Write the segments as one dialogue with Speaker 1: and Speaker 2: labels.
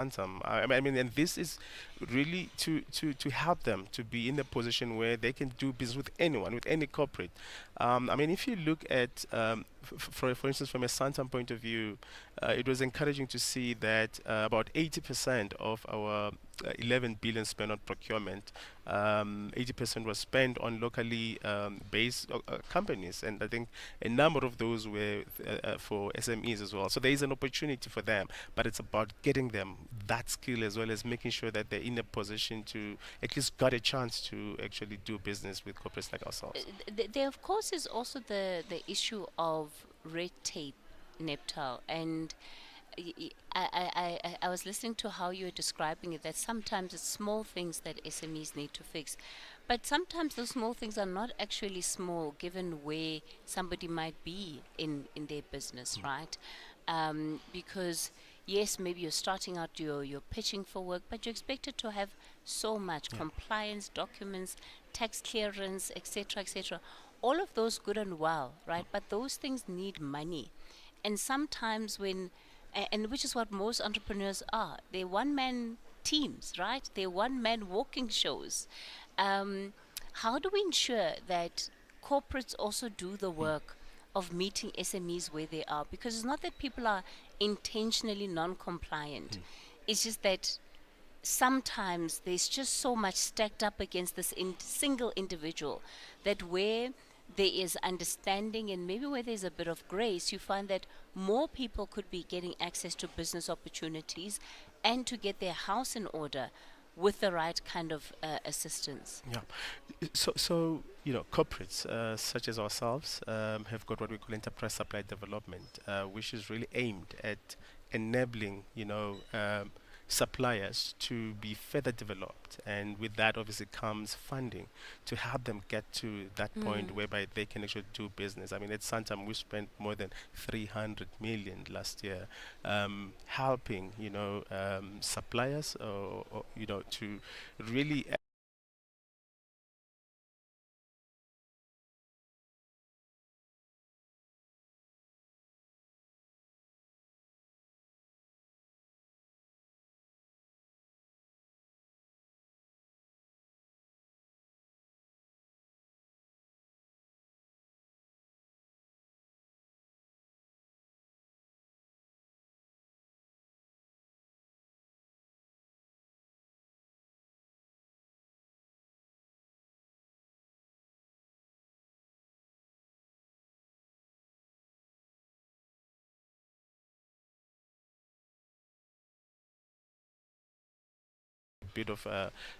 Speaker 1: Quantum. I mean, and this is really to help them to be in a position where they can do business with anyone, with any corporate. I mean, if you look at, for instance, from a Santam point of view, it was encouraging to see that about 80% of our 11 billion spent on procurement, 80% was spent on locally based companies, and I think a number of those were for SMEs as well. So there is an opportunity for them, but it's about getting them that skill as well as making sure that they're in a position to at least got a chance to actually do business with corporates like ourselves.
Speaker 2: There, of course, is also the issue of red tape, Neptal, and I was listening to how you were describing it, that sometimes it's small things that SMEs need to fix. But sometimes those small things are not actually small given where somebody might be in their business, right? Because, yes, maybe you're starting out, you're pitching for work, but you're expected to have so much
Speaker 1: Yeah.
Speaker 2: compliance, documents, tax clearance, etc., etc. All of those good and well, right? But those things need money. And sometimes and which is what most entrepreneurs are, they're one man teams, right? They're one man walking shows. Um, how do we ensure that corporates also do the work of meeting SMEs where they are? Because it's not that people are intentionally non compliant, it's just that sometimes there's just so much stacked up against this single individual that where there is understanding and maybe where there's a bit of grace, you find that more people could be getting access to business opportunities and to get their house in order with the right kind of assistance.
Speaker 1: Yeah. So corporates such as ourselves have got what we call enterprise supply development, which is really aimed at enabling, suppliers to be further developed, and with that obviously comes funding to help them get to that point
Speaker 2: Mm.
Speaker 1: whereby they can actually do business. I mean, at Santam we spent more than 300 million last year, helping suppliers or to really bit of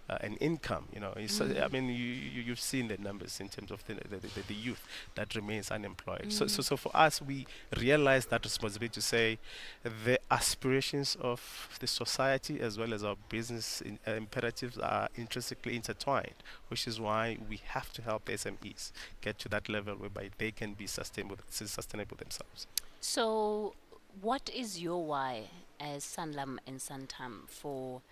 Speaker 1: an income. I
Speaker 2: Mm.
Speaker 1: mean, you've seen the numbers in terms of the youth that remains unemployed. So, so
Speaker 2: Mm.
Speaker 1: so for us, we realize that responsibility to say the aspirations of the society as well as our business imperatives are intrinsically intertwined, which is why we have to help the SMEs get to that level whereby they can be sustainable themselves.
Speaker 2: So, what is your why as Sanlam and Santam for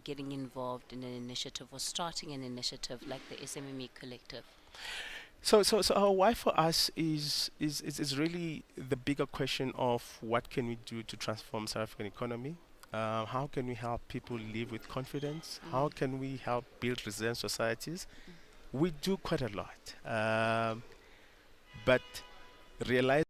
Speaker 2: getting involved in an initiative or starting an initiative like the SMME Collective?
Speaker 1: So our why for us is really the bigger question of what can we do to transform South African economy? How can we help people live with confidence? How
Speaker 2: Mm.
Speaker 1: can we help build resilient societies? We do quite a lot, but realize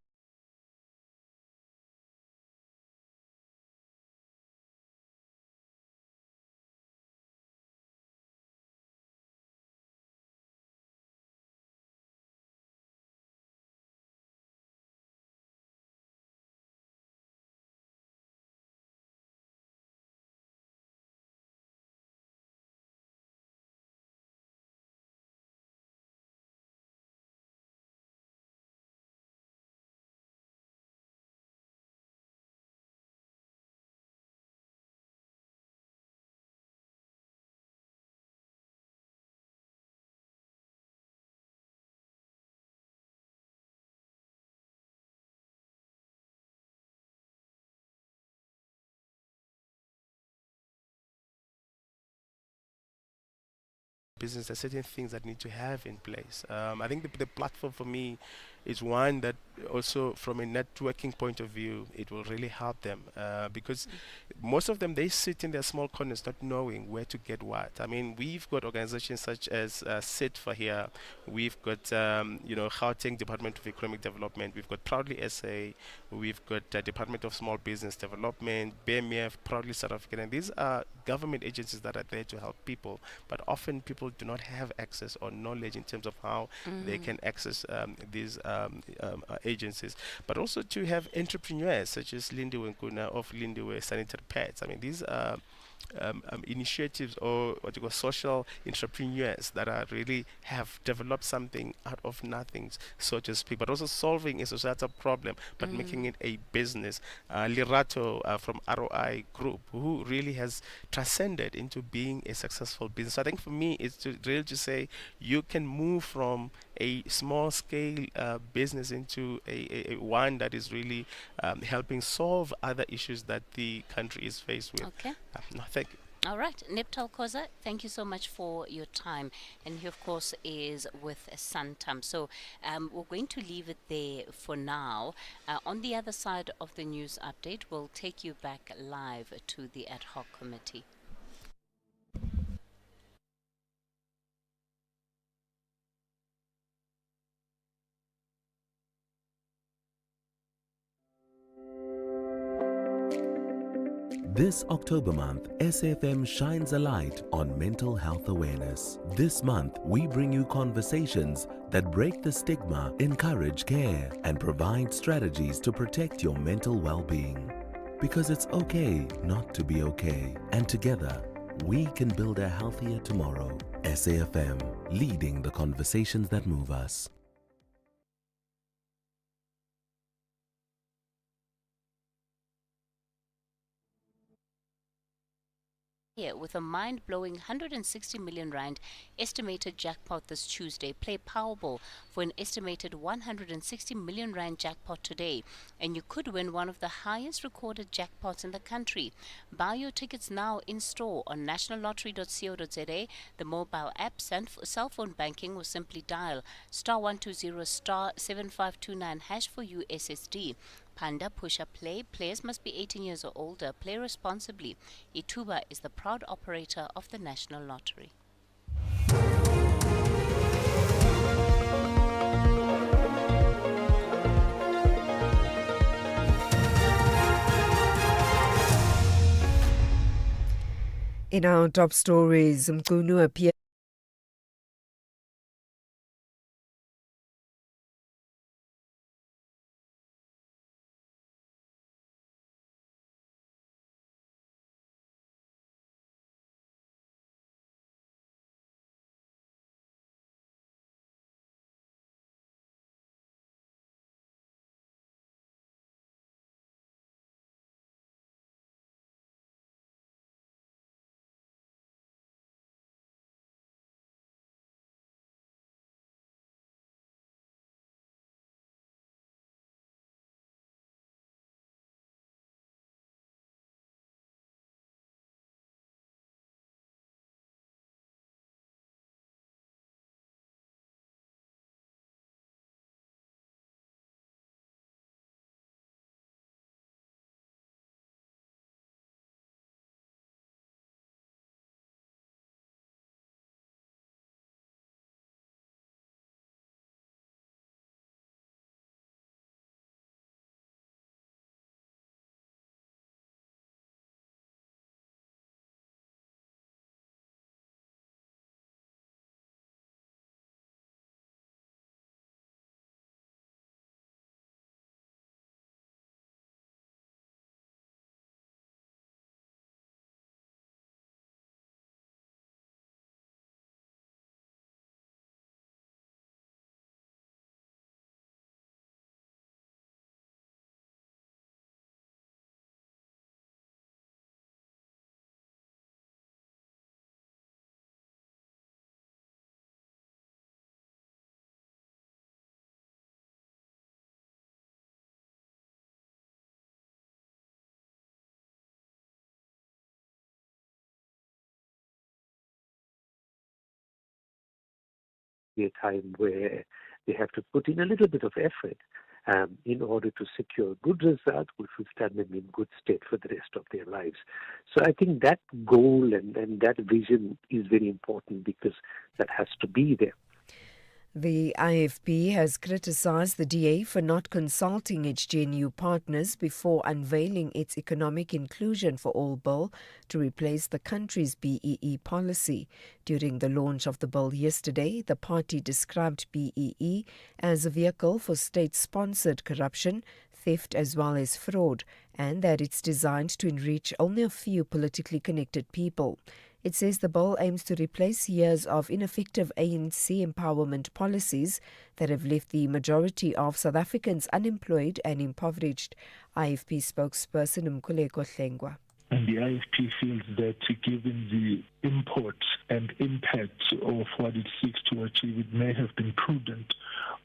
Speaker 1: business, there's certain things that need to have in place. I think the platform for me is one that also from a networking point of view, it will really help them because most of them they sit in their small corners not knowing where to get what. I mean, we've got organizations such as SITFA here, we've got Gauteng Department of Economic Development, we've got Proudly SA, we've got Department of Small Business Development, BMF, Proudly South African, and these are government agencies that are there to help people, but often people do not have access or knowledge in terms of how they
Speaker 2: Mm.
Speaker 1: can access these agencies, but also to have entrepreneurs such as Lindiwe Nkuna of Lindiwe Sanitary Pads. I mean, these are initiatives or what you call social entrepreneurs that are really have developed something out of nothing, so to speak, but also solving a societal problem, but making
Speaker 2: Mm.
Speaker 1: it a business. Lirato from ROI Group, who really has transcended into being a successful business. So I think for me, it's to really to say you can move from a small scale business into a one that is really helping solve other issues that the country is faced with.
Speaker 2: Okay.
Speaker 1: No, thank you.
Speaker 2: All right, Neptal Koza, thank you so much for your time. And he, of course, is with Santam. So we're going to leave it there for now. On the other side of the news update, we'll take you back live to the ad hoc committee.
Speaker 3: This October month, SFM shines a light on mental health awareness. This month, we bring you conversations that break the stigma, encourage care, and provide strategies to protect your mental well-being. Because it's okay not to be okay, and together, we can build a healthier tomorrow. SAFM, leading the conversations that move us.
Speaker 2: Here, with a mind blowing 160 million rand estimated jackpot this Tuesday, play Powerball for an estimated 160 million rand jackpot today, and you could win one of the highest recorded jackpots in the country. Buy your tickets now in store on nationallottery.co.za, the mobile apps, and cell phone banking, or simply dial *120 *7529 hash for USSD. Panda Pusha Play. Players must be 18 years or older. Play responsibly. Ituba is the proud operator of the National Lottery.
Speaker 4: In our top stories, Mkunu appeared
Speaker 5: be a time where They have to put in a little bit of effort in order to secure a good result, which will stand them in good stead for the rest of their lives. So I think that goal and that vision is very important because that has to be there.
Speaker 4: The IFP has criticized the DA for not consulting its GNU partners before unveiling its economic inclusion for all bill to replace the country's BEE policy. During the launch of the bill yesterday, the party described BEE as a vehicle for state-sponsored corruption, theft as well as fraud, and that it's designed to enrich only a few politically connected people. It says the bill aims to replace years of ineffective ANC empowerment policies that have left the majority of South Africans unemployed and impoverished. IFP spokesperson Mkhuleko Hlengwa.
Speaker 6: And the IFP feels that given the import and impact of what it seeks to achieve, it may have been prudent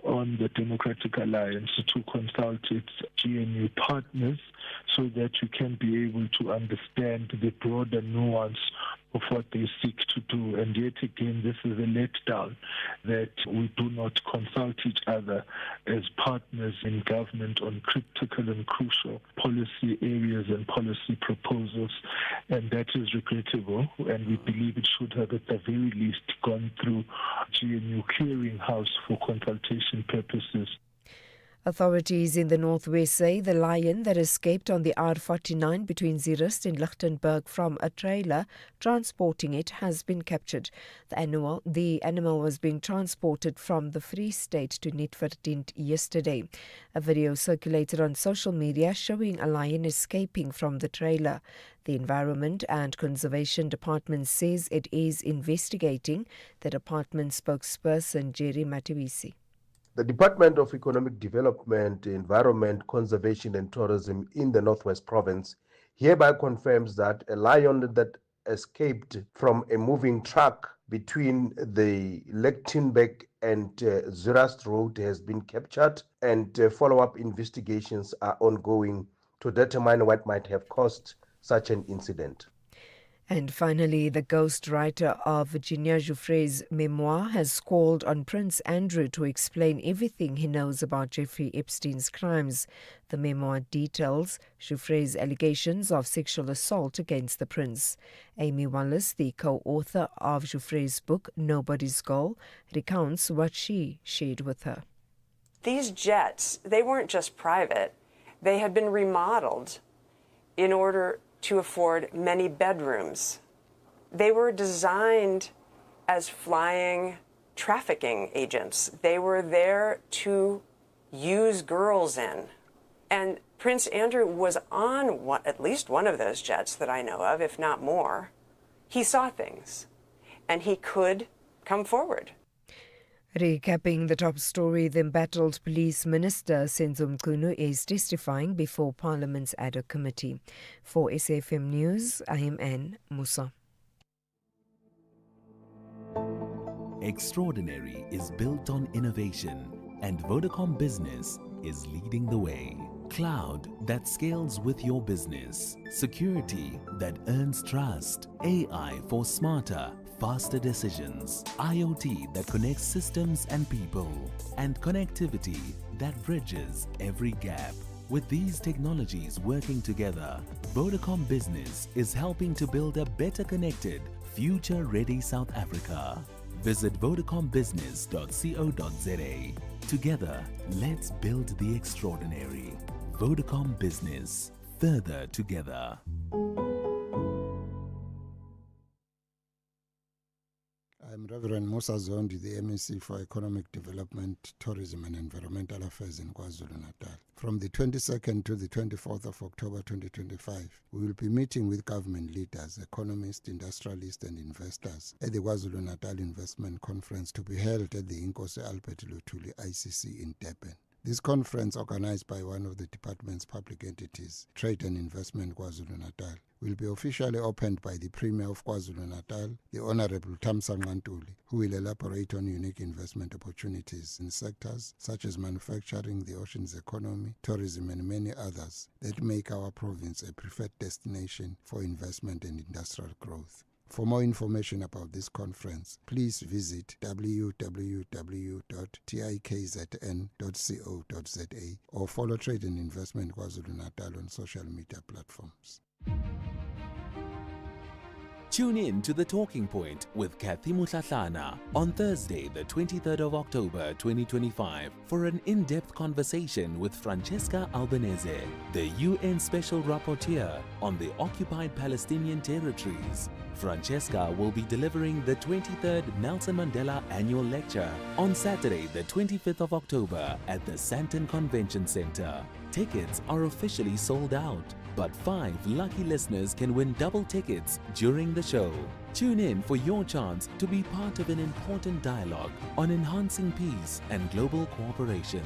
Speaker 6: on the Democratic Alliance to consult its GNU partners so that you can be able to understand the broader nuance of what they seek to do. And yet again, this is a letdown that we do not consult each other as partners in government on critical and crucial policy areas and policy proposals. And that is regrettable. And we believe it should have at the very least gone through GNU clearinghouse for consultation purposes.
Speaker 4: Authorities in the northwest say the lion that escaped on the R49 between Zeerust and Lichtenburg from a trailer transporting it has been captured. The animal was being transported from the Free State to Nitverdind yesterday. A video circulated on social media showing a lion escaping from the trailer. The Environment and Conservation Department says it is investigating. The department spokesperson Jerry Matiwisi.
Speaker 7: The Department of Economic Development, Environment, Conservation and Tourism in the Northwest Province hereby confirms that a lion that escaped from a moving truck between the Lichtenburg and Zeerust Road has been captured, and follow-up investigations are ongoing to determine what might have caused such an incident.
Speaker 4: And finally, the ghostwriter of Virginia Giuffre's memoir has called on Prince Andrew to explain everything he knows about Jeffrey Epstein's crimes. The memoir details Giuffre's allegations of sexual assault against the prince. Amy Wallace, the co-author of Giuffre's book Nobody's Goal, recounts what she shared with her.
Speaker 8: These jets, they weren't just private. They had been remodeled in order to afford many bedrooms. They were designed as flying trafficking agents. They were there to use girls in. And Prince Andrew was on at least one of those jets that I know of, if not more. He saw things, and he could come forward.
Speaker 4: Recapping the top story, the embattled police minister Senzo Mchunu is testifying before Parliament's ad hoc committee. For SAFM News, I am Anne Musa.
Speaker 3: Extraordinary is built on innovation, and Vodacom Business is leading the way. Cloud that scales with your business. Security that earns trust. AI for smarter, faster decisions, IoT that connects systems and people, and connectivity that bridges every gap. With these technologies working together, Vodacom Business is helping to build a better connected, future-ready South Africa. Visit vodacombusiness.co.za. Together, let's build the extraordinary. Vodacom Business, further together.
Speaker 9: I'm Reverend Musa Zondi, the MEC for Economic Development, Tourism and Environmental Affairs in KwaZulu-Natal. From the 22nd to the 24th of October 2025, we will be meeting with government leaders, economists, industrialists and investors at the KwaZulu-Natal Investment Conference to be held at the Inkosi Albert Luthuli ICC in Durban. This conference, organized by one of the department's public entities, Trade and Investment KwaZulu-Natal, will be officially opened by the Premier of KwaZulu-Natal, the Honorable Thamsanqa Ntuli, who will elaborate on unique investment opportunities in sectors such as manufacturing, the oceans economy, tourism and many others that make our province a preferred destination for investment and industrial growth. For more information about this conference, please visit www.tikzn.co.za or follow Trade and Investment KwaZulu-Natal on social media platforms.
Speaker 3: Tune in to The Talking Point with Cathy Mohlahlana on Thursday, the 23rd of October 2025 for an in-depth conversation with Francesca Albanese, the UN Special Rapporteur on the occupied Palestinian territories. Francesca will be delivering the 23rd Nelson Mandela Annual Lecture on Saturday, the 25th of October at the Sandton Convention Center. Tickets are officially sold out, but 5 lucky listeners can win double tickets during the show. Tune in for your chance to be part of an important dialogue on enhancing peace and global cooperation.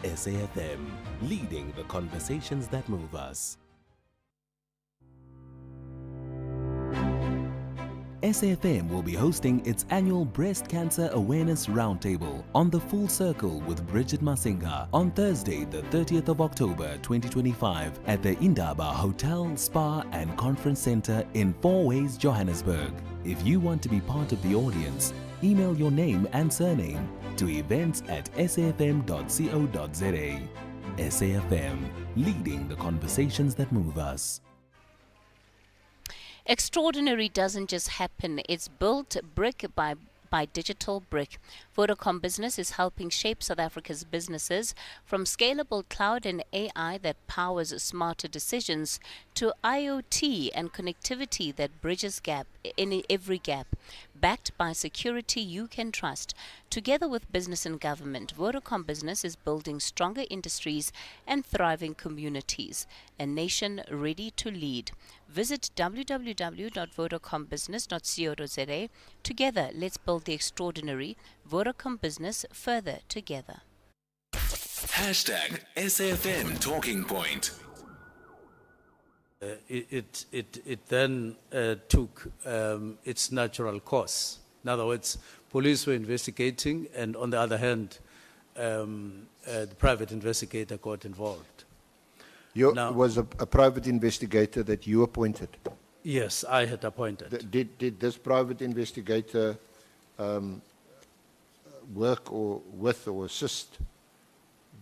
Speaker 3: SAFM, leading the conversations that move us. SAFM will be hosting its annual Breast Cancer Awareness Roundtable on the Full Circle with Bridget Masinga on Thursday, the 30th of October 2025 at the Indaba Hotel, Spa and Conference Center in Four Ways, Johannesburg. If you want to be part of the audience, email your name and surname to events@safm.co.za. SAFM, leading the conversations that move us.
Speaker 2: Extraordinary doesn't just happen, it's built brick by digital brick. Vodacom Business is helping shape South Africa's businesses from scalable cloud and AI that powers smarter decisions to IoT and connectivity that bridges every gap. Backed by security you can trust. Together with business and government, Vodacom Business is building stronger industries and thriving communities. A nation ready to lead. Visit www.vodacombusiness.co.za. Together, let's build the extraordinary. Vodacom Business, further together.
Speaker 3: #SAFM Talking Point.
Speaker 10: It then took its natural course. In other words, police were investigating, and on the other hand, the private investigator got involved.
Speaker 11: Was a private investigator that you appointed?
Speaker 10: Yes, I had appointed.
Speaker 11: Did this private investigator work or assist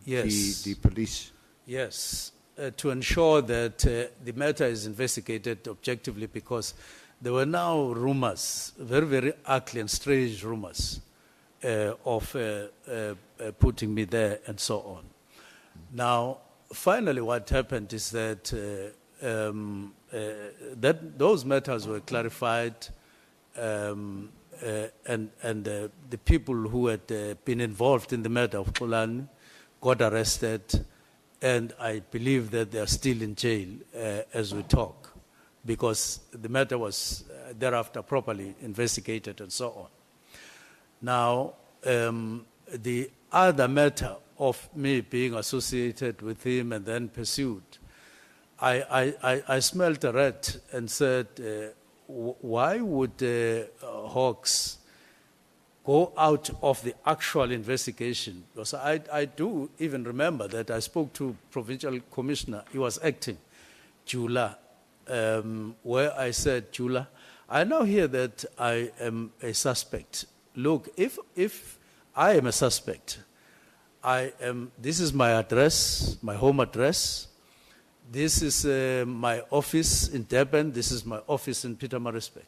Speaker 11: the police?
Speaker 10: Yes, to ensure that the matter is investigated objectively, because there were now rumors, very, very ugly and strange rumors of putting me there and so on. Now, finally what happened is that, that those matters were clarified, and the people who had been involved in the matter of Mohlahlana got arrested, and I believe that they are still in jail as we talk, because the matter was thereafter properly investigated and so on. Now, the other matter of me being associated with him and then pursued, I smelled a rat and said, why would Hawks go out of the actual investigation? Because I do even remember that I spoke to Provincial Commissioner, he was acting, Jula, where I said, Jula, I now hear that I am a suspect. Look, if I am a suspect, this is my address, my home address. This is my office in Durban. This is my office in Pietermaritzburg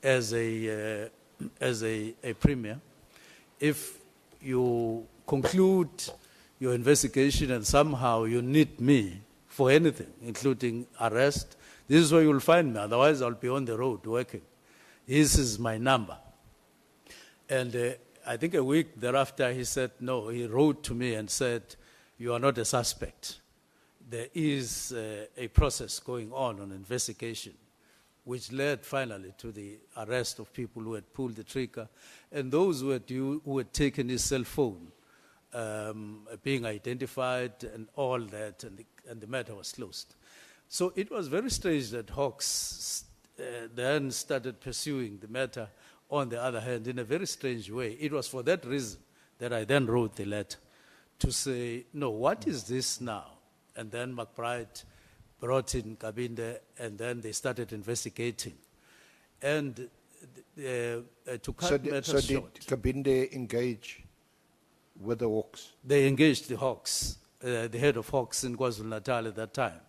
Speaker 10: as a premier. If you conclude your investigation and somehow you need me for anything, including arrest, this is where you'll find me. Otherwise, I'll be on the road working. This is my number. And I think a week thereafter, he said, no, he wrote to me and said, you are not a suspect. There is a process going on investigation, which led finally to the arrest of people who had pulled the trigger and those who had taken his cell phone, being identified and all that, and the matter was closed. So it was very strange that Hawks then started pursuing the matter on the other hand in a very strange way. It was for that reason that I then wrote the letter to say, no, what is this now? And then McBride brought in Kabinde, and then they started investigating. And to cut
Speaker 11: So
Speaker 10: matters
Speaker 11: did
Speaker 10: short,
Speaker 11: Kabinde engage with the Hawks?
Speaker 10: they engaged the Hawks, the head of Hawks in KwaZulu-Natal at that time,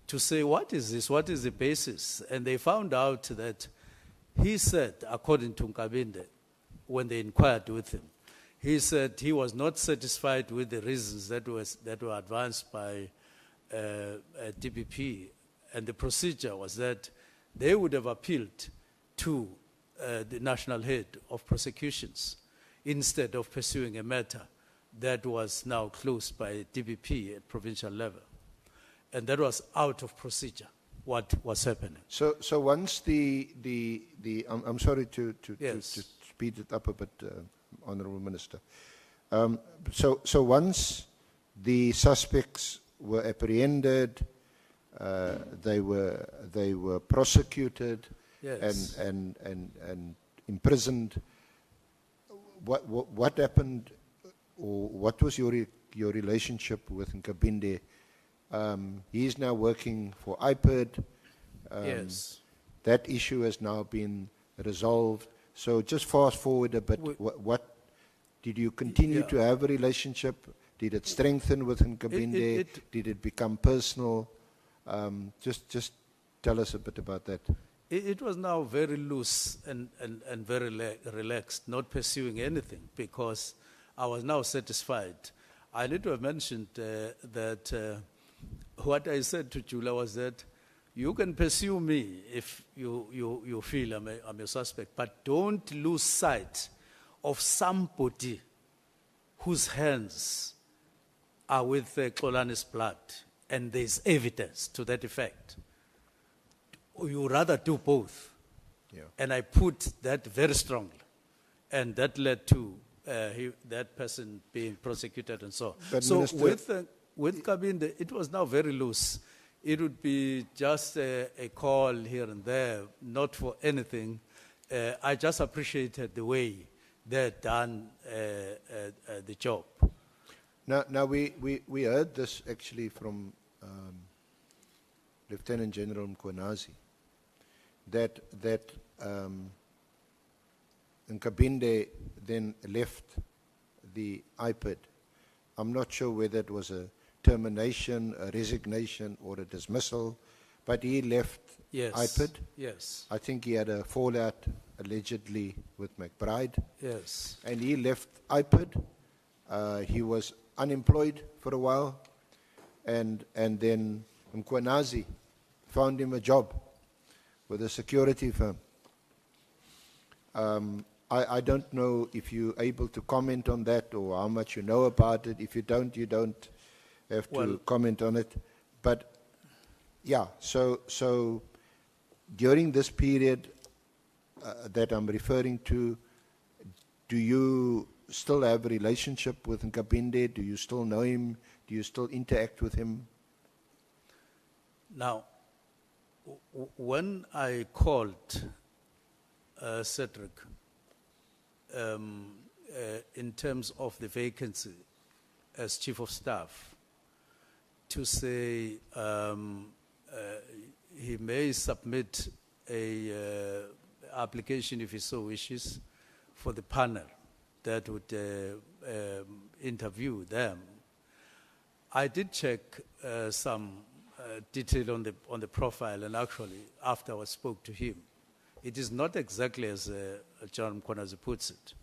Speaker 10: to say, what is this? What is the basis? And they found out that he said, according to Nkabinde, when they inquired with him, he said he was not satisfied with the reasons that were advanced by DPP, and the procedure was that they would have appealed to the national head of prosecutions instead of pursuing a matter that was now closed by DPP at provincial level. And that was out of procedure, what was happening.
Speaker 11: So once I'm sorry to
Speaker 10: Yes.
Speaker 11: speed it up a bit, Honourable Minister. So once the suspects were apprehended, they were prosecuted,
Speaker 10: Yes.
Speaker 11: and imprisoned. What happened, or what was your relationship with Nkabinde? He is now working for IPID.
Speaker 10: Yes.
Speaker 11: That issue has now been resolved. So just fast forward a bit. What did you continue to have a relationship? Did it strengthen with Nkabinde? Did it become personal? Just tell us a bit about that.
Speaker 10: It was now very loose and very relaxed, not pursuing anything, because I was now satisfied. I need to have mentioned that what I said to Jula was that you can pursue me if you feel I'm a suspect, but don't lose sight of somebody whose hands are with Xolani's blood, and there's evidence to that effect. You rather do both.
Speaker 11: Yeah.
Speaker 10: And I put that very strongly. And that led to that person being prosecuted and so on.
Speaker 11: But
Speaker 10: So
Speaker 11: Minister,
Speaker 10: with Kabinde, it was now very loose. It would be just a call here and there, not for anything. I just appreciated the way they had done the job.
Speaker 11: Now we heard this actually from Lieutenant General Mkhwanazi, that Nkabinde then left the IPID. I'm not sure whether it was a termination, a resignation, or a dismissal, but he left
Speaker 10: Yes.
Speaker 11: IPID.
Speaker 10: Yes.
Speaker 11: I think he had a fallout allegedly with McBride,
Speaker 10: Yes.
Speaker 11: and he left IPID. He was unemployed for a while, and then Mkhwanazi found him a job with a security firm. I don't know if you're able to comment on that or how much you know about it. If you don't have to comment on it. But yeah, so during this period that I'm referring to, do you still have a relationship with Nkabinde? Do you still know him? Do you still interact with him?
Speaker 10: Now, when I called Cedric in terms of the vacancy as Chief of Staff, to say he may submit a application if he so wishes for the panel that would interview them. I did check some detail on the profile, and actually, after I spoke to him, it is not exactly as John Mkhwanazi puts it.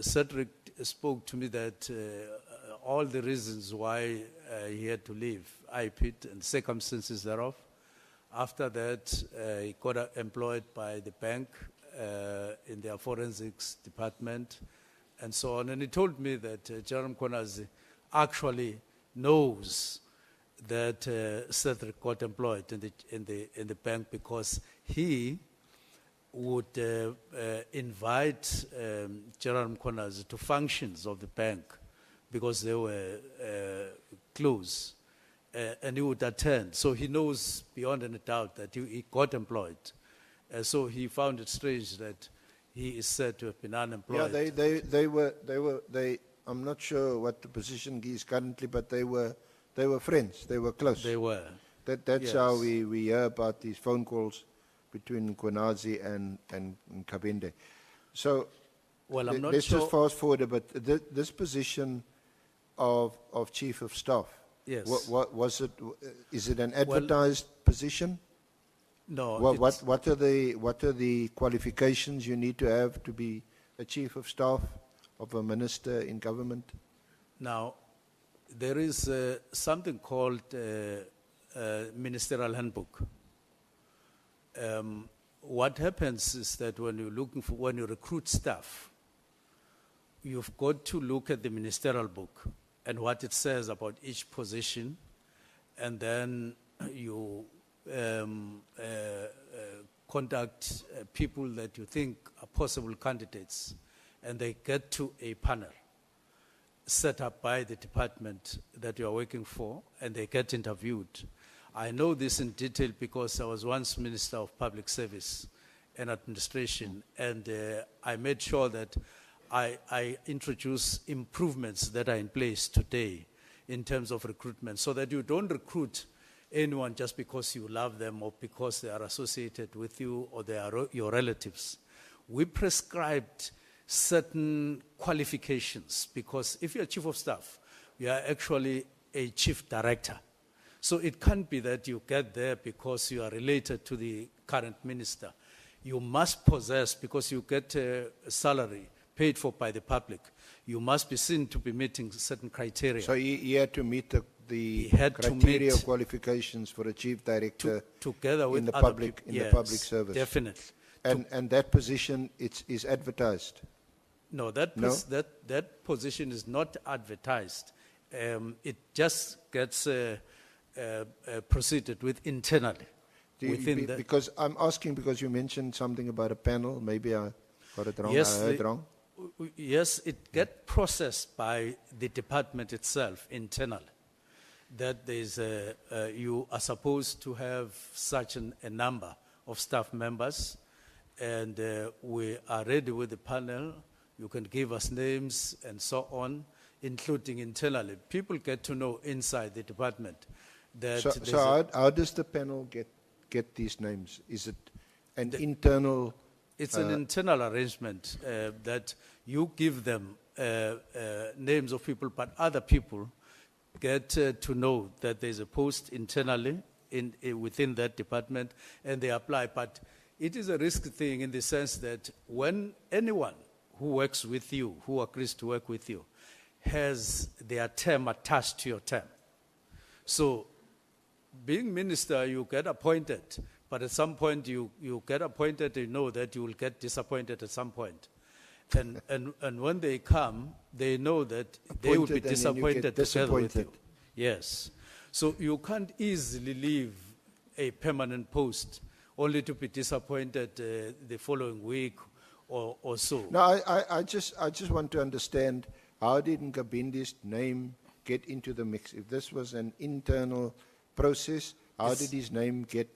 Speaker 10: Cedric spoke to me that all the reasons why he had to leave IPID and circumstances thereof. After that, he got employed by the bank in their forensics department and so on. And he told me that John Mkhwanazi actually knows that Cedric got employed in the bank because he would invite Gerald Mkhwanazi to functions of the bank because they were close, and he would attend. So he knows beyond any doubt that he got employed. So he found it strange that he is said to have been unemployed.
Speaker 11: Yeah, they. I'm not sure what the position he is currently, but they were friends. They were close.
Speaker 10: They were.
Speaker 11: That's how we hear about these phone calls between Kwenazi and Kabinde. So,
Speaker 10: Well, I'm not
Speaker 11: let's
Speaker 10: sure.
Speaker 11: just fast forward a bit. This position of Chief of Staff,
Speaker 10: Yes.
Speaker 11: what was it? Is it an advertised position?
Speaker 10: No.
Speaker 11: What are the qualifications you need to have to be a Chief of Staff of a minister in government?
Speaker 10: Now, there is something called ministerial handbook. What happens is that when you recruit staff, you've got to look at the ministerial book and what it says about each position, and then you contact people that you think are possible candidates, and they get to a panel set up by the department that you are working for, and they get interviewed. I know this in detail because I was once Minister of Public Service and Administration, and I made sure that I introduce improvements that are in place today in terms of recruitment, so that you don't recruit anyone just because you love them or because they are associated with you or they are your relatives. We prescribed certain qualifications, because if you're Chief of Staff, you are actually a Chief Director. So it can't be that you get there because you are related to the current minister. You must possess, because you get a salary paid for by the public, you must be seen to be meeting certain criteria.
Speaker 11: So he had to meet the
Speaker 10: had to
Speaker 11: criteria
Speaker 10: meet
Speaker 11: qualifications for a chief director
Speaker 10: together with
Speaker 11: in the
Speaker 10: other
Speaker 11: public
Speaker 10: people.
Speaker 11: in the
Speaker 10: Yes,
Speaker 11: public service.
Speaker 10: Definitely.
Speaker 11: And that position is advertised.
Speaker 10: No, that position is not advertised. It just gets proceeded with internally.
Speaker 11: Because I'm asking because you mentioned something about a panel. Maybe I got it wrong.
Speaker 10: Yes,
Speaker 11: I heard wrong.
Speaker 10: Yes, it gets processed by the department itself internally. That there's you are supposed to have such a number of staff members, and we are ready with the panel. You can give us names and so on, including internally. People get to know inside the department that.
Speaker 11: So how does the panel get these names? Is it an internal?
Speaker 10: It's an internal arrangement that you give them names of people, but other people get to know that there's a post internally within that department, and they apply. But it is a risk thing in the sense that when anyone who works with you, who agrees to work with you, has their term attached to your term. So being minister, you get appointed, but at some point you get appointed, you know that you will get disappointed at some point. And when they come, they know that they will be disappointed together with you. Yes. So you can't easily leave a permanent post only to be disappointed the following week or so.
Speaker 11: No, I just want to understand, how did Nkabindi's name get into the mix? If this was an internal process, how did his name get?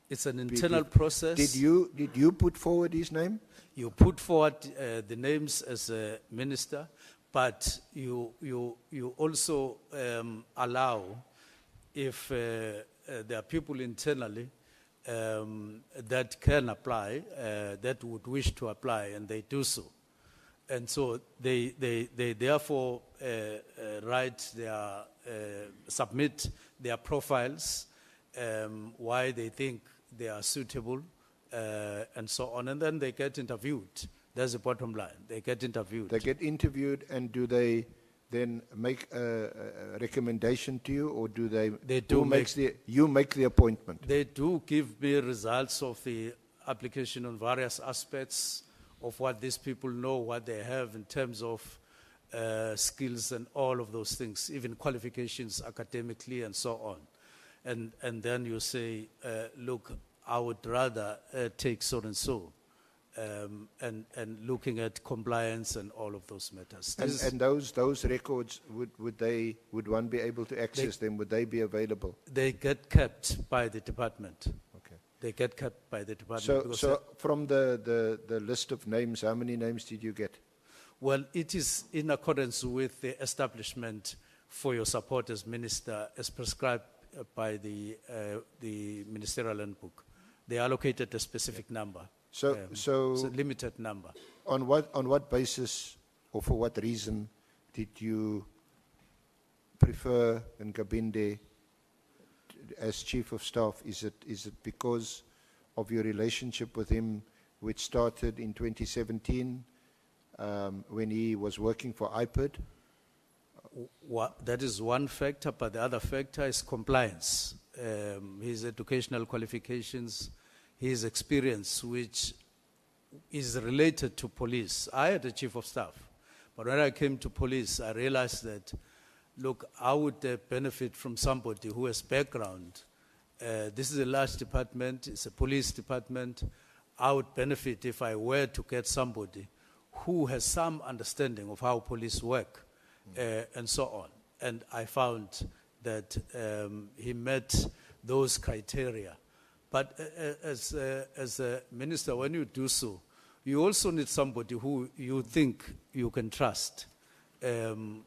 Speaker 10: It's an internal process.
Speaker 11: Did you put forward his name?
Speaker 10: You put forward the names as a minister, but you also allow, if there are people internally that can apply, that would wish to apply, and they do so. And so they therefore submit their profiles, why they think they are suitable, and so on, and then they get interviewed. That's the bottom line. They get interviewed.
Speaker 11: They get interviewed, and do they then make a recommendation to you, or do they?
Speaker 10: They do.
Speaker 11: You make the appointment.
Speaker 10: They do give me results of the application on various aspects of what these people know, what they have in terms of skills and all of those things, even qualifications academically and so on. And then you say, look, I would rather take so and so, and looking at compliance and all of those matters.
Speaker 11: And those records, would one be able to access them? Would they be available?
Speaker 10: They get kept by the department.
Speaker 11: Okay.
Speaker 10: They get kept by the department.
Speaker 11: So from the list of names, how many names did you get?
Speaker 10: Well, it is in accordance with the establishment for your support as minister, as prescribed the ministerial handbook. They allocated a specific number,
Speaker 11: So,
Speaker 10: it's a limited number.
Speaker 11: on what basis or for what reason did you prefer Nkabinde as chief of staff? Is it because of your relationship with him, which started in 2017 when he was working for IPID?
Speaker 10: That is one factor, but the other factor is compliance. His educational qualifications, his experience, which is related to police. I had a chief of staff, but when I came to police, I realized that, look, I would benefit from somebody who has background. This is a large department, it's a police department. I would benefit if I were to get somebody who has some understanding of how police work, and so on. And I found that he met those criteria. But as a minister, when you do so, you also need somebody who you think you can trust, and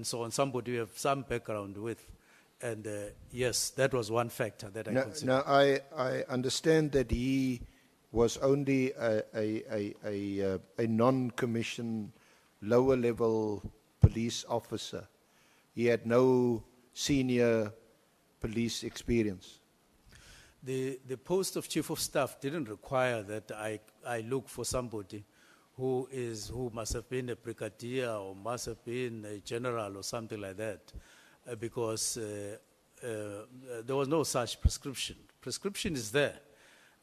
Speaker 10: so on, somebody you have some background with. And yes, that was one factor that I considered.
Speaker 11: Now, I understand that he was only a non-commissioned, lower-level police officer. He had no senior police experience.
Speaker 10: The post of chief of staff didn't require that I look for somebody who must have been a brigadier or must have been a general or something like that, because there was no such prescription. Prescription is there,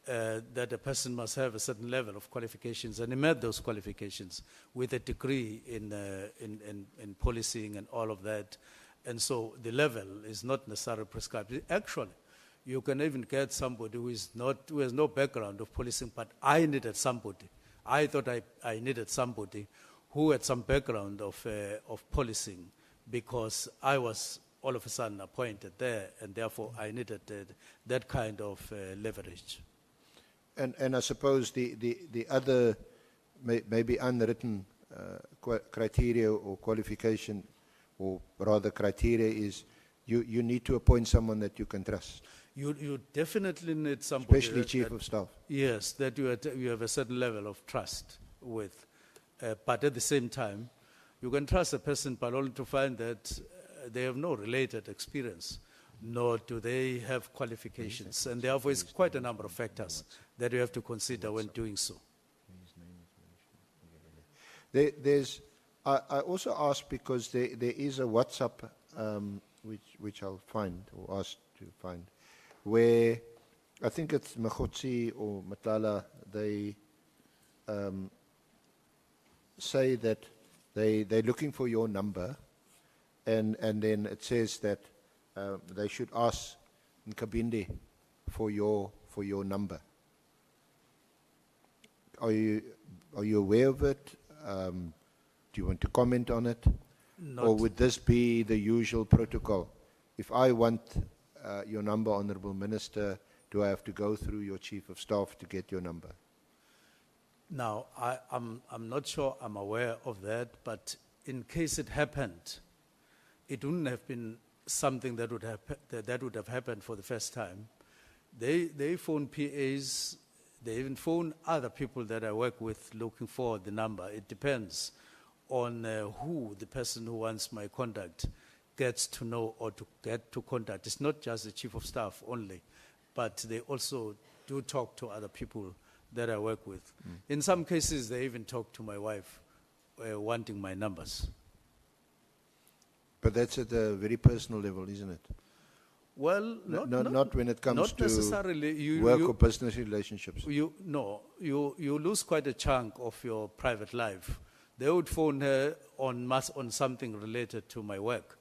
Speaker 10: that a person must have a certain level of qualifications, and he met those qualifications with a degree in policing and all of that. And so the level is not necessarily prescribed. Actually, you can even get somebody who has no background of policing, but I needed somebody. I thought I needed somebody who had some background of policing, because I was all of a sudden appointed there, and therefore I needed that kind of leverage.
Speaker 11: And I suppose the other maybe unwritten criteria or qualification, or rather criteria, is you need to appoint someone that you can trust.
Speaker 10: You definitely need somebody,
Speaker 11: especially chief of staff.
Speaker 10: Yes, that you have a certain level of trust with. But at the same time, you can trust a person, but only to find that they have no related experience, nor do they have qualifications. And therefore, it's quite a number of factors that you have to consider when doing so.
Speaker 11: I also ask because there is a WhatsApp, which I'll find, or ask to find, where I think it's Mahotsi or Mohlahlana, they say that they're looking for your number, and then it says that they should ask Nkabinde for your number. Are you aware of it? Do you want to comment on it? Or would this be the usual protocol? If I want your number, Honourable Minister, do I have to go through your Chief of Staff to get your number?
Speaker 10: Now, I'm not sure I'm aware of that, but in case it happened, it wouldn't have been something that would have happened for the first time. They phone PAs, they even phone other people that I work with looking for the number. It depends on who the person who wants my contact gets to know or to get to contact. It's not just the Chief of Staff only, but they also do talk to other people that I work with. In some cases, they even talk to my wife wanting my numbers.
Speaker 11: But that's at a very personal level, isn't it?
Speaker 10: Well,
Speaker 11: not when it comes
Speaker 10: not
Speaker 11: to
Speaker 10: necessarily.
Speaker 11: work or business relationships.
Speaker 10: You lose quite a chunk of your private life. They would phone her on something related to my work,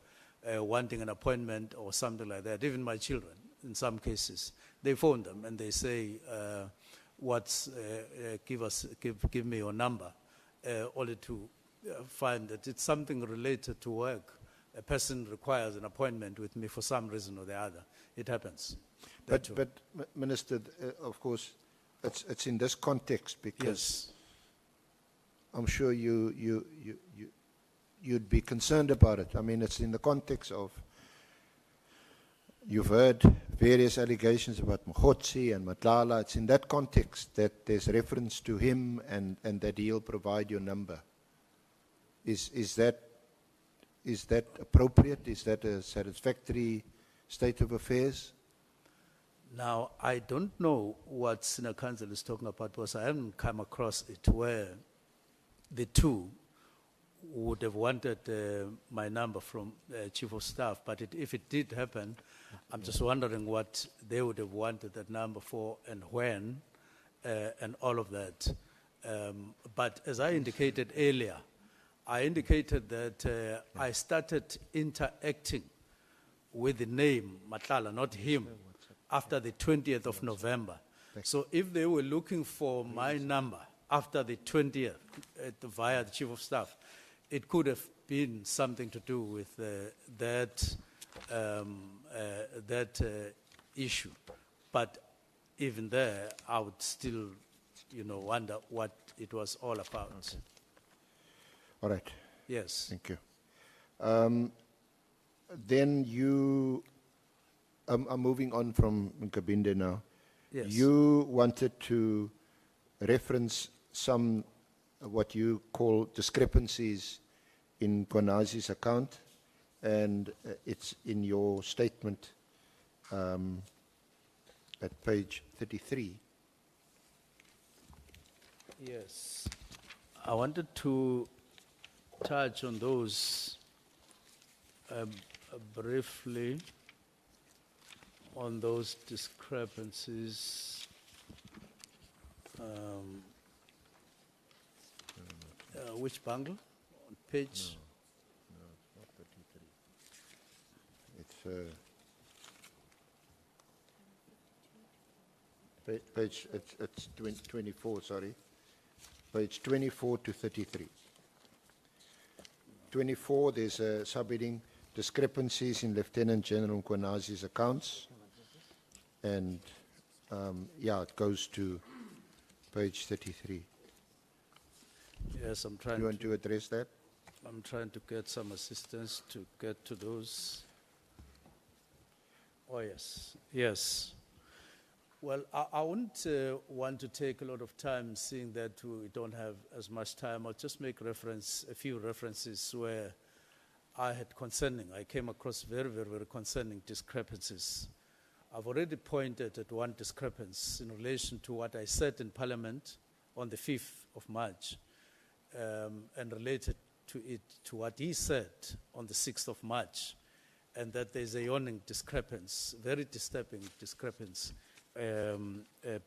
Speaker 10: wanting an appointment or something like that. Even my children, in some cases, they phone them and they say, give me your number, only to find that it's something related to work. A person requires an appointment with me for some reason or the other. It happens.
Speaker 11: But Minister, of course, it's in this context, because
Speaker 10: Yes.
Speaker 11: I'm sure you'd be concerned about it. I mean, it's in the context of you've heard various allegations about Mkhotsi and Mohlahlana. It's in that context that there's reference to him and that he'll provide your number. Is that appropriate? Is that a satisfactory state of affairs?
Speaker 10: Now, I don't know what Senior Counsel is talking about because I haven't come across it where the two would have wanted my number from Chief of Staff, but if it did happen, I'm just wondering what they would have wanted that number for and when and all of that. But as I indicated earlier, I indicated that I started interacting with the name Mohlahlana, not him, after the 20th of November. So if they were looking for my number after the 20th via the Chief of Staff, it could have been something to do with that issue. But even there, I would still, wonder what it was all about.
Speaker 11: Okay. All right.
Speaker 10: Yes.
Speaker 11: Thank you. Then you, I'm moving on from Nkabinde now.
Speaker 10: Yes.
Speaker 11: You wanted to reference some what you call discrepancies in Konazi's account, and it's in your statement at page 33.
Speaker 10: Yes. I wanted to touch on those briefly, on those discrepancies. Which bundle? On page?
Speaker 11: No, it's not 33. It's page, it's 24, sorry. Page 24 to 33. 24, there's a subheading, discrepancies in Lieutenant General Konazi's accounts. And it goes to page 33.
Speaker 10: Yes, I'm trying.
Speaker 11: You want to address that?
Speaker 10: I'm trying to get some assistance to get to those. Oh, yes. Yes. Well, I wouldn't want to take a lot of time, seeing that we don't have as much time. I'll just make a few references where I came across very, very, very concerning discrepancies. I've already pointed at one discrepancy in relation to what I said in Parliament on the 5th of March, and related to what he said on the 6th of March, and that there's a yawning discrepancy, very disturbing discrepancy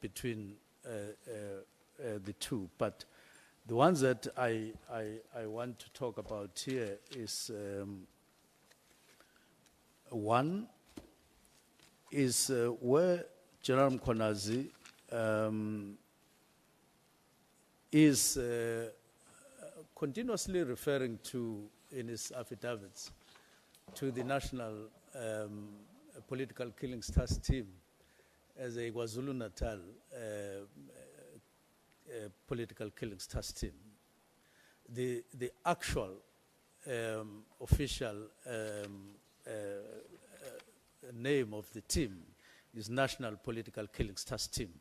Speaker 10: between the two. But the ones that I want to talk about here is one is where General Mkonazi is continuously referring to, in his affidavits, to the National Political Killings Task Team as a KwaZulu-Natal political killings task team. The actual official name of the team is National Political Killings Task Team,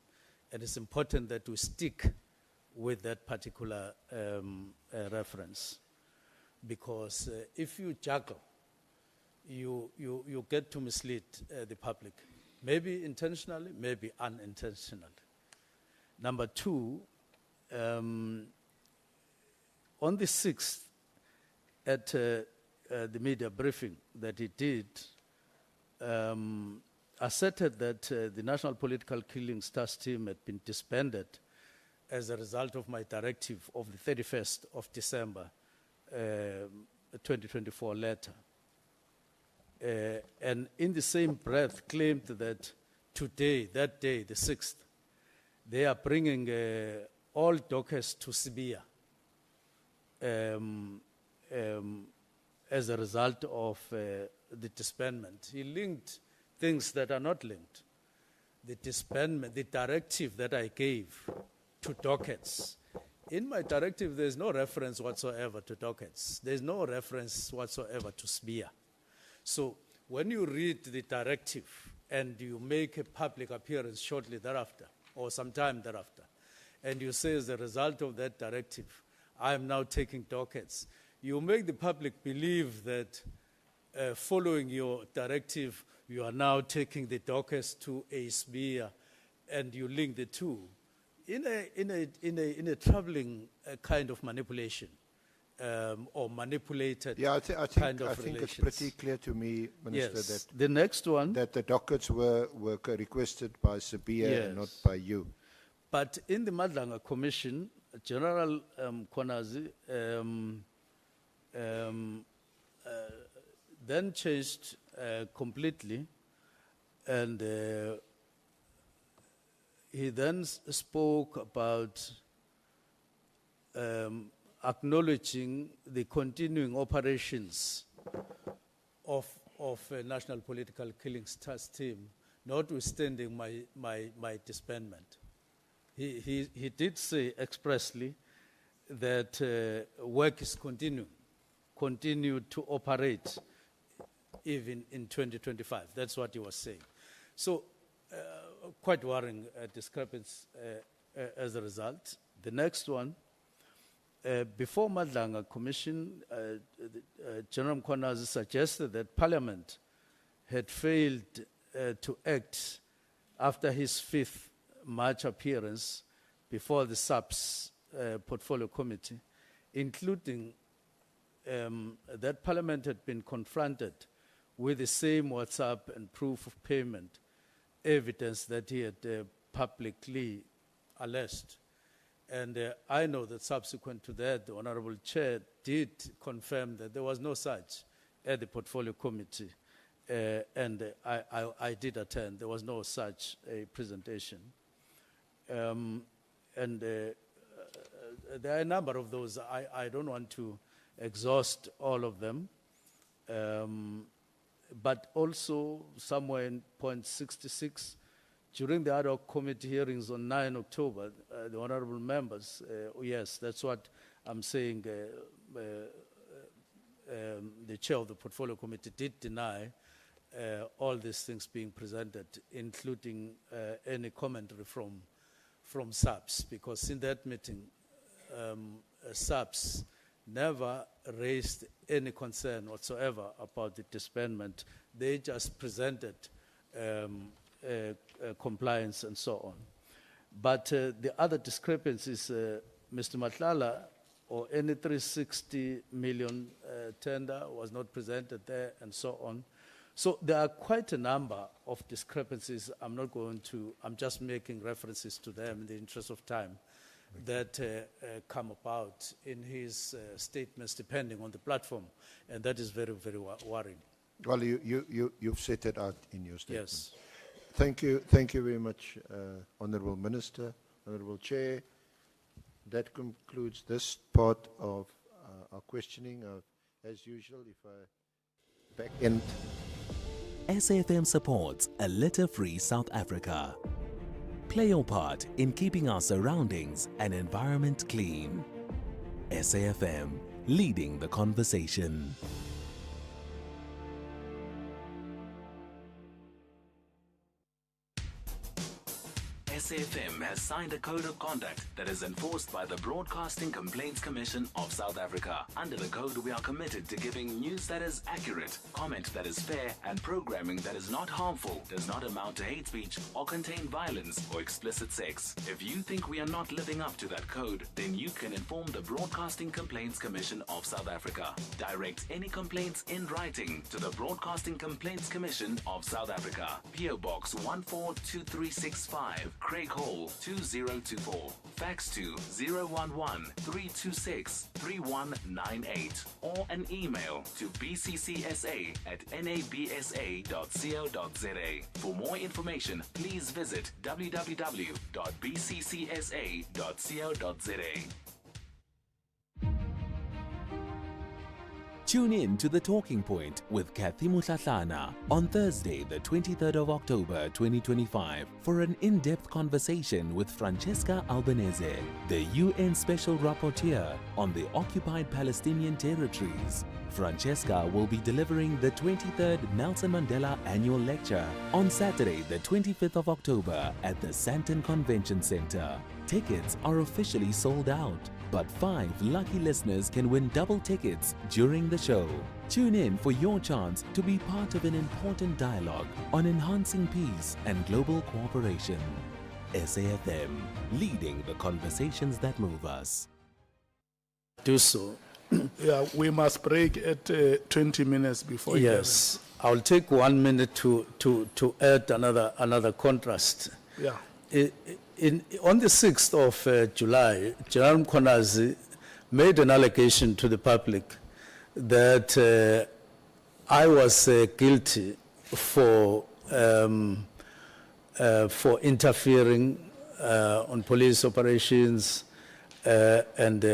Speaker 10: and it's important that we stick with that particular reference, because if you juggle, you get to mislead the public, maybe intentionally, maybe unintentionally. Number two, on the 6th, at the media briefing that he did, asserted that the National Political Killings Task Team had been disbanded as a result of my directive of the 31st of December 2024 letter. And in the same breath claimed that today, that day, the 6th, they are bringing all dockers to Sibia as a result of the disbandment. He linked things that are not linked. The disbandment, the directive that I gave to dockets. In my directive, there's no reference whatsoever to dockets. There's no reference whatsoever to Sibia. So when you read the directive and you make a public appearance shortly thereafter, or sometime thereafter, and you say as a result of that directive, I am now taking dockets, you make the public believe that following your directive, you are now taking the dockets to a smear, and you link the two in a troubling kind of manipulation. Or manipulated
Speaker 11: I
Speaker 10: kind of
Speaker 11: think it's
Speaker 10: relations.
Speaker 11: pretty clear to me, Minister,
Speaker 10: Yes.
Speaker 11: that
Speaker 10: The next one.
Speaker 11: that the dockets were requested by Sabia and not
Speaker 10: Yes.
Speaker 11: by you.
Speaker 10: But in the Madlanga Commission, General Konazi then changed completely, and he then spoke about acknowledging the continuing operations of a national political killings task team, notwithstanding my disbandment. He did say expressly that work is continue to operate even in 2025. That's what he was saying. So quite worrying discrepancy as a result. The next one, before Madlanga Commission, General Mkhwanazi suggested that Parliament had failed to act after his 5th March appearance before the SAPS Portfolio Committee, including that Parliament had been confronted with the same WhatsApp and proof of payment evidence that he had publicly alleged. And I know that subsequent to that, the Honorable Chair did confirm that there was no such at the Portfolio Committee. And I did attend. There was no such a presentation. And there are a number of those. I don't want to exhaust all of them. But also somewhere in point 66, during the ad hoc committee hearings on 9 October, the honorable members, yes, that's what I'm saying, the chair of the portfolio committee did deny all these things being presented, including any commentary from SAPS, because in that meeting, SAPS never raised any concern whatsoever about the disbandment. They just presented compliance and so on. But the other discrepancies, Mr. Mohlahlana, or any 360 million tender was not presented there and so on. So there are quite a number of discrepancies. I'm just making references to them in the interest of time that come about in his statements depending on the platform. And that is very, very worrying.
Speaker 11: Well, you've set it out in your statement.
Speaker 10: Yes.
Speaker 11: Thank you very much, Honourable Minister, Honourable Chair. That concludes this part of our questioning. As usual, if I back end.
Speaker 3: SAFM supports a litter-free South Africa. Play your part in keeping our surroundings and environment clean. SAFM, leading the conversation.
Speaker 12: SAFM has signed a code of conduct that is enforced by the Broadcasting Complaints Commission of South Africa. Under the code, we are committed to giving news that is accurate, comment that is fair, and programming that is not harmful, does not amount to hate speech, or contain violence or explicit sex. If you think we are not living up to that code, then you can inform the Broadcasting Complaints Commission of South Africa. Direct any complaints in writing to the Broadcasting Complaints Commission of South Africa. PO Box 142365. Craig Hall 2024. Fax to 011-326-3198 or an email to bccsa@nabsa.co.za. For more information, please visit www.bccsa.co.za.
Speaker 3: Tune in to The Talking Point with Cathy Mohlahlana on Thursday, the 23rd of October 2025 for an in-depth conversation with Francesca Albanese, the UN Special Rapporteur on the occupied Palestinian territories. Francesca will be delivering the 23rd Nelson Mandela Annual Lecture on Saturday, the 25th of October at the Sandton Convention Center. Tickets are officially sold out, but 5 lucky listeners can win double tickets during the show. Tune in for your chance to be part of an important dialogue on enhancing peace and global cooperation. SAFM, leading the conversations that move us.
Speaker 10: Do so.
Speaker 13: Yeah, we must break at 20 minutes before.
Speaker 10: Yes, I'll take 1 minute to add another contrast.
Speaker 13: Yeah.
Speaker 10: On the 6th of July, General Mkhonazi made an allegation to the public that I was guilty for interfering on police operations and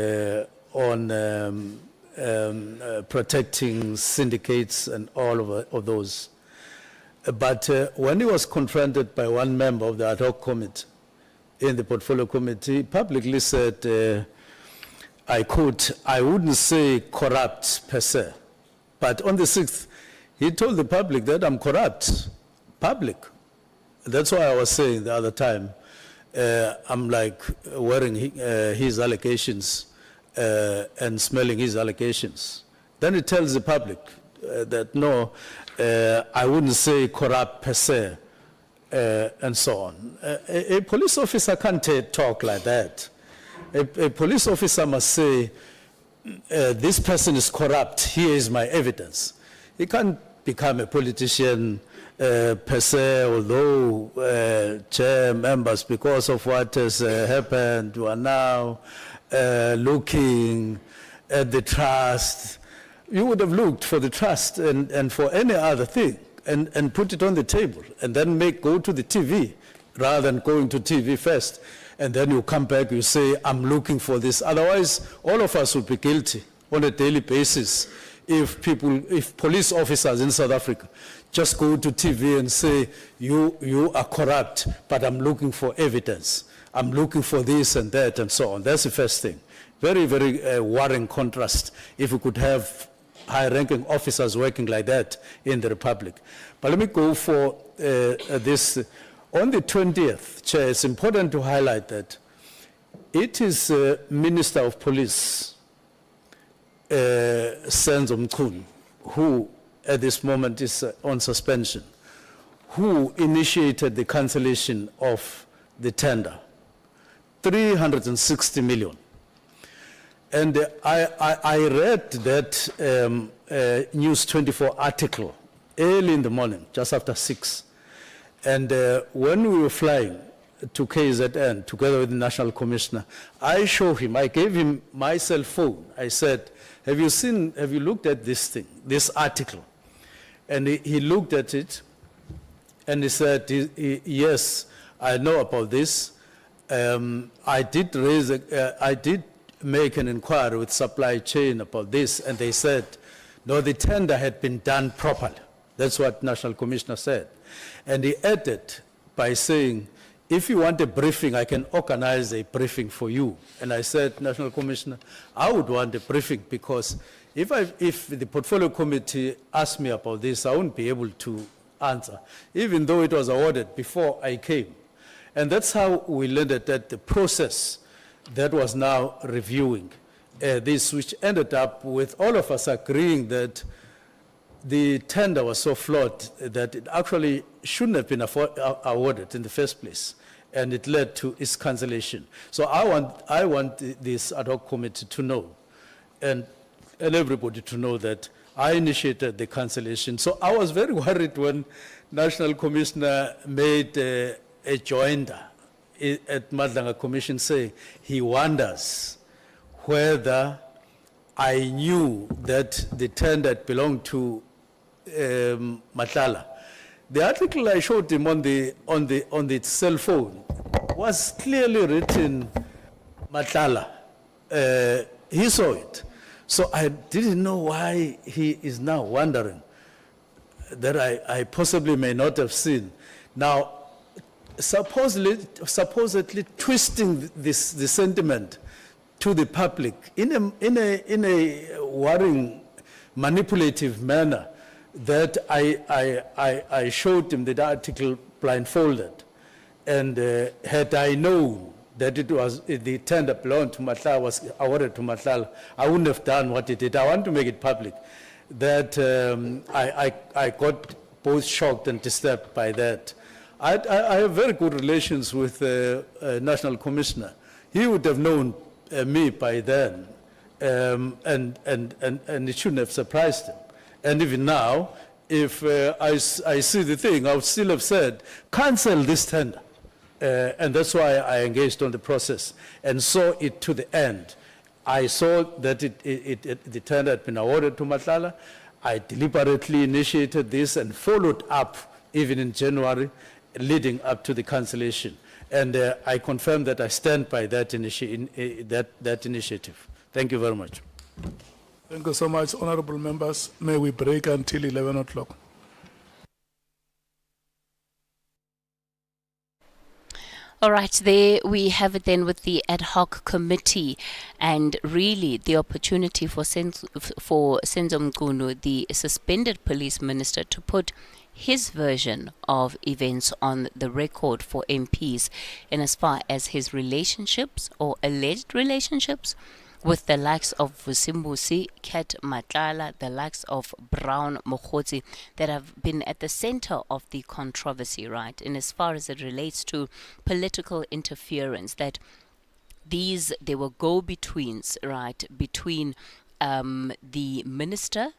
Speaker 10: on protecting syndicates and all of those. But when he was confronted by one member of the ad hoc committee in the portfolio committee, he publicly said, I wouldn't say corrupt per se, but on the 6th, he told the public that I'm corrupt, public. That's why I was saying the other time, I'm like wearing his allegations and smelling his allegations. Then he tells the public that no, I wouldn't say corrupt per se, and so on. A police officer can't talk like that. A police officer must say, this person is corrupt, here is my evidence. He can't become a politician per se, although chair members, because of what has happened, you are now looking at the trust. You would have looked for the trust and for any other thing and put it on the table and then go to the TV rather than going to TV first. And then you come back, you say, I'm looking for this. Otherwise, all of us would be guilty on a daily basis if police officers in South Africa just go to TV and say, you are corrupt, but I'm looking for evidence. I'm looking for this and that and so on. That's the first thing. Very, very worrying contrast if we could have high-ranking officers working like that in the Republic. But let me go for this. On the 20th, Chair, it's important to highlight that it is Minister of Police, Senzo Mchunu, who at this moment is on suspension, who initiated the cancellation of the tender, 360 million. And I read that News 24 article early in the morning, just after 6. And when we were flying to KZN together with the National Commissioner, I gave him my cell phone. I said, have you looked at this thing, this article? And he looked at it and he said, yes, I know about this. I did make an inquiry with supply chain about this, and they said, no, the tender had been done properly. That's what National Commissioner said. And he added by saying, if you want a briefing, I can organize a briefing for you. And I said, National Commissioner, I would want a briefing because if the portfolio committee asked me about this, I wouldn't be able to answer, even though it was awarded before I came. And that's how we landed at the process that was now reviewing this, which ended up with all of us agreeing that the tender was so flawed that it actually shouldn't have been awarded in the first place, and it led to its cancellation. So I want this ad hoc committee to know, and everybody to know that I initiated the cancellation. So I was very worried when National Commissioner made a joinder at Madlanga Commission saying he wonders whether I knew that the tender belonged to Mohlahlana. The article I showed him on the cell phone was clearly written Mohlahlana. He saw it. So I didn't know why he is now wondering that I possibly may not have seen. Now, supposedly twisting the sentiment to the public in a worrying, manipulative manner, that I showed him that article blindfolded, and had I known that it was the tender belonged to Mohlahlana, was awarded to Mohlahlana, I wouldn't have done what he did. I want to make it public that I got both shocked and disturbed by that. I have very good relations with the National Commissioner. He would have known me by then, and it shouldn't have surprised him. And even now, if I see the thing, I would still have said, cancel this tender. And that's why I engaged on the process and saw it to the end. I saw that the tender had been awarded to Mohlahlana. I deliberately initiated this and followed up even in January, leading up to the cancellation. And I confirm that I stand by that initiative. Thank you very much.
Speaker 13: Thank you so much, honorable members. May we break until 11 o'clock.
Speaker 2: All right, there we have it then with the ad hoc committee, and really the opportunity for Senzo Mchunu, the suspended police minister, to put his version of events on the record for MPs in as far as his relationships or alleged relationships with the likes of Vusimbusi, Cathy Mohlahlana, the likes of Brown Mokhotsi, that have been at the center of the controversy, right? And as far as it relates to political interference, that there were go-betweens, right, between the minister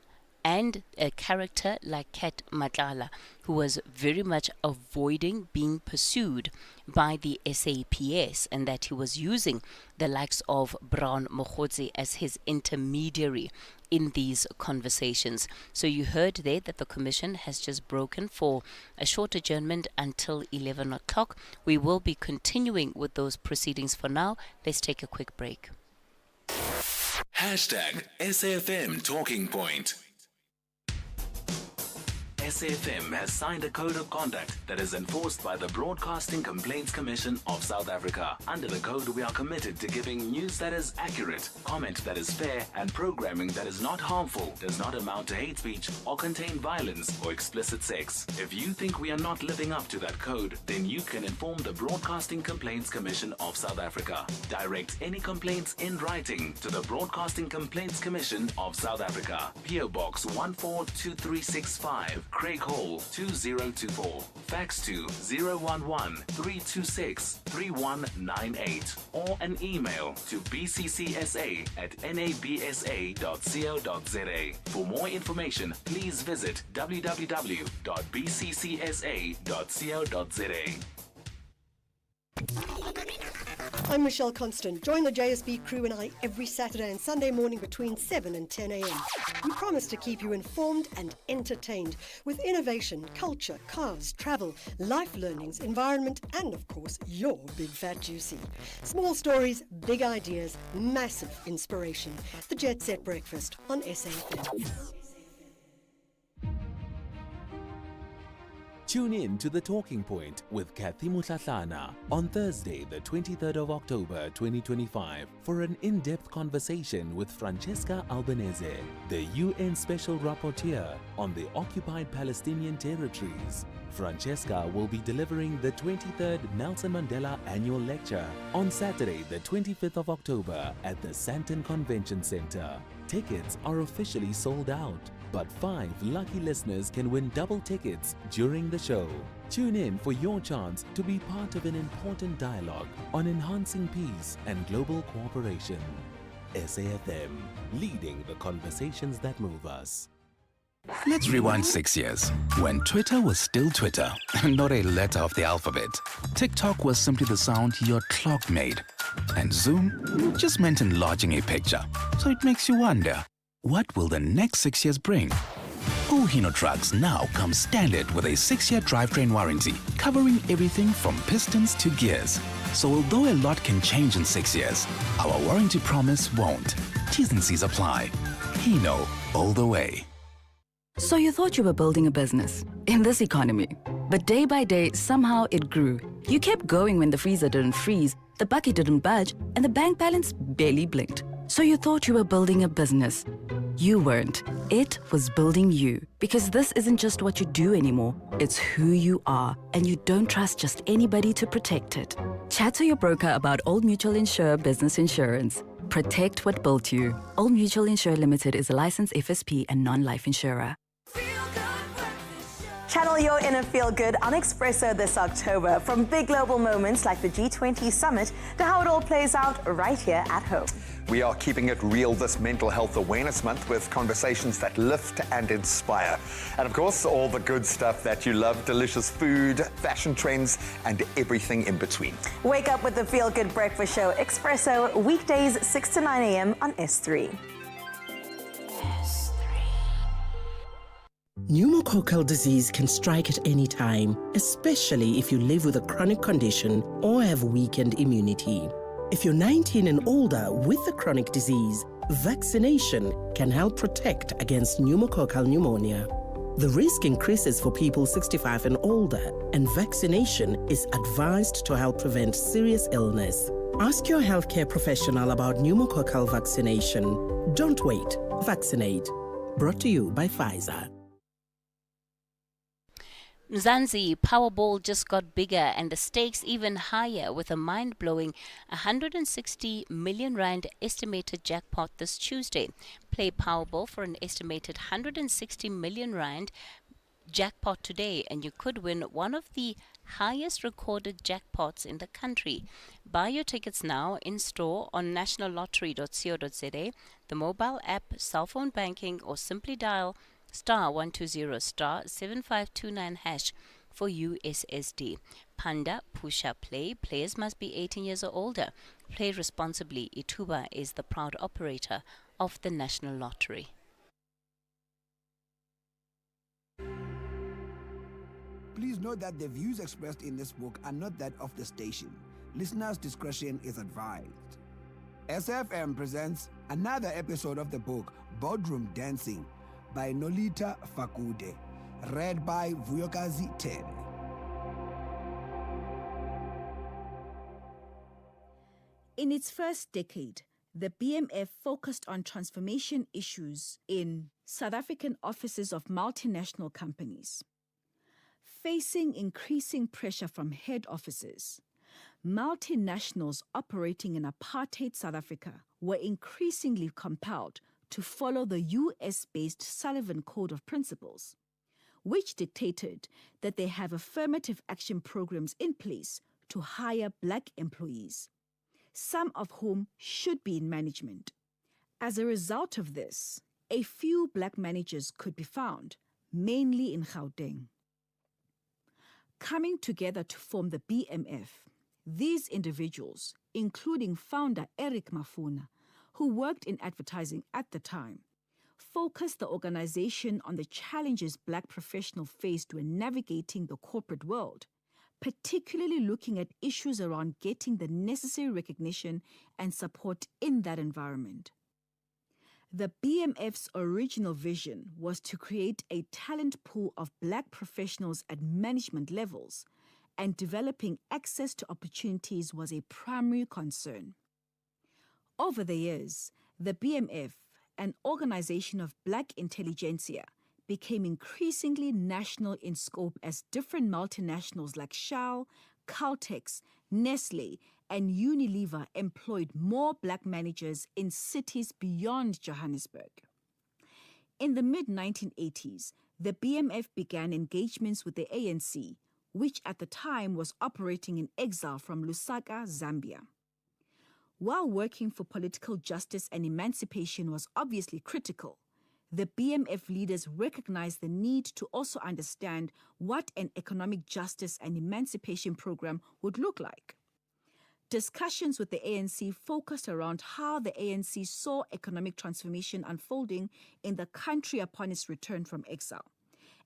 Speaker 2: and a character like Cathy Mohlahlana, who was very much avoiding being pursued by the SAPS, and that he was using the likes of Brown Mokhotsi as his intermediary in these conversations. So you heard there that the Commission has just broken for a short adjournment until 11 o'clock. We will be continuing with those proceedings. For now, let's take a quick break.
Speaker 12: Hashtag SAFM Talking Point. SAFM has signed a code of conduct that is enforced by the Broadcasting Complaints Commission of South Africa. Under the code, we are committed to giving news that is accurate, comment that is fair, and programming that is not harmful, does not amount to hate speech, or contain violence or explicit sex. If you think we are not living up to that code, then you can inform the Broadcasting Complaints Commission of South Africa. Direct any complaints in writing to the Broadcasting Complaints Commission of South Africa. PO Box 142365. Craig Hall 2024. Fax to 011-326-3198 or an email to bccsa@nabsa.co.za. For more information, please visit www.bccsa.co.za.
Speaker 14: I'm Michelle Constant. Join the JSB crew and I every Saturday and Sunday morning between 7 and 10 a.m. We promise to keep you informed and entertained with innovation, culture, cars, travel, life learnings, environment, and of course, your big fat juicy. Small stories, big ideas, massive inspiration. The Jet Set Breakfast on SAFM.
Speaker 3: Tune in to The Talking Point with Cathy Mohlahlana on Thursday, the 23rd of October 2025 for an in-depth conversation with Francesca Albanese, the UN Special Rapporteur on the occupied Palestinian territories. Francesca will be delivering the 23rd Nelson Mandela Annual Lecture on Saturday, the 25th of October at the Sandton Convention Center. Tickets are officially sold out, but 5 lucky listeners can win double tickets during the show. Tune in for your chance to be part of an important dialogue on enhancing peace and global cooperation. SAFM, leading the conversations that move us.
Speaker 15: Let's rewind 6 years, when Twitter was still Twitter, not a letter of the alphabet. TikTok was simply the sound your clock made. And Zoom just meant enlarging a picture. So it makes you wonder, what will the next 6 years bring? Hino trucks now come standard with a 6-year drivetrain warranty, covering everything from pistons to gears. So although a lot can change in 6 years, our warranty promise won't. T's and C's apply. Hino, all the way.
Speaker 16: So you thought you were building a business in this economy, but day by day, somehow it grew. You kept going when the freezer didn't freeze, the bucket didn't budge, and the bank balance barely blinked. So you thought you were building a business. You weren't. It was building you. Because this isn't just what you do anymore, it's who you are, and you don't trust just anybody to protect it. Chat to your broker about Old Mutual Insure Business Insurance. Protect what built you. Old Mutual Insure Limited is a licensed FSP and non-life insurer.
Speaker 17: Channel your inner feel-good on Expresso this October, from big global moments like the G20 summit to how it all plays out right here at home.
Speaker 18: We are keeping it real this Mental Health Awareness Month with conversations that lift and inspire. And of course, all the good stuff that you love, delicious food, fashion trends, and everything in between.
Speaker 17: Wake up with the Feel Good Breakfast Show, Expresso, weekdays 6 to 9 a.m. on S3.
Speaker 19: Pneumococcal disease can strike at any time, especially if you live with a chronic condition or have weakened immunity. If you're 19 and older with the chronic disease, vaccination can help protect against pneumococcal pneumonia. The risk increases for people 65 and older, and vaccination is advised to help prevent serious illness. Ask your healthcare professional about pneumococcal vaccination. Don't wait. Vaccinate. Brought to you by Pfizer.
Speaker 2: Mzansi Powerball just got bigger and the stakes even higher with a mind-blowing 160 million rand estimated jackpot this Tuesday. Play Powerball for an estimated 160 million rand jackpot today and you could win one of the highest recorded jackpots in the country. Buy your tickets now in store on nationallottery.co.za, the mobile app, cell phone banking, or simply dial *120 *7529# for USSD. Panda, Pusha, Play. Players must be 18 years or older. Play responsibly. Ituba is the proud operator of the National Lottery.
Speaker 20: Please note that the views expressed in this book are not that of the station. Listeners' discretion is advised. SFM presents another episode of the book Boardroom Dancing by Nolita Fakude, read by Vuyokazi Tebe.
Speaker 21: In its first decade, the BMF focused on transformation issues in South African offices of multinational companies. Facing increasing pressure from head offices, multinationals operating in apartheid South Africa were increasingly compelled to follow the US-based Sullivan Code of Principles, which dictated that they have affirmative action programs in place to hire black employees, some of whom should be in management. As a result of this, a few black managers could be found, mainly in Gauteng. Coming together to form the BMF, these individuals, including founder Eric Mafuna, who worked in advertising at the time, focused the organization on the challenges black professionals faced when navigating the corporate world, particularly looking at issues around getting the necessary recognition and support in that environment. The BMF's original vision was to create a talent pool of black professionals at management levels, and developing access to opportunities was a primary concern. Over the years, the BMF, an organization of black intelligentsia, became increasingly national in scope as different multinationals like Shell, Caltex, Nestle, and Unilever employed more black managers in cities beyond Johannesburg. In the mid-1980s, the BMF began engagements with the ANC, which at the time was operating in exile from Lusaka, Zambia. While working for political justice and emancipation was obviously critical, the BMF leaders recognized the need to also understand what an economic justice and emancipation program would look like. Discussions with the ANC focused around how the ANC saw economic transformation unfolding in the country upon its return from exile,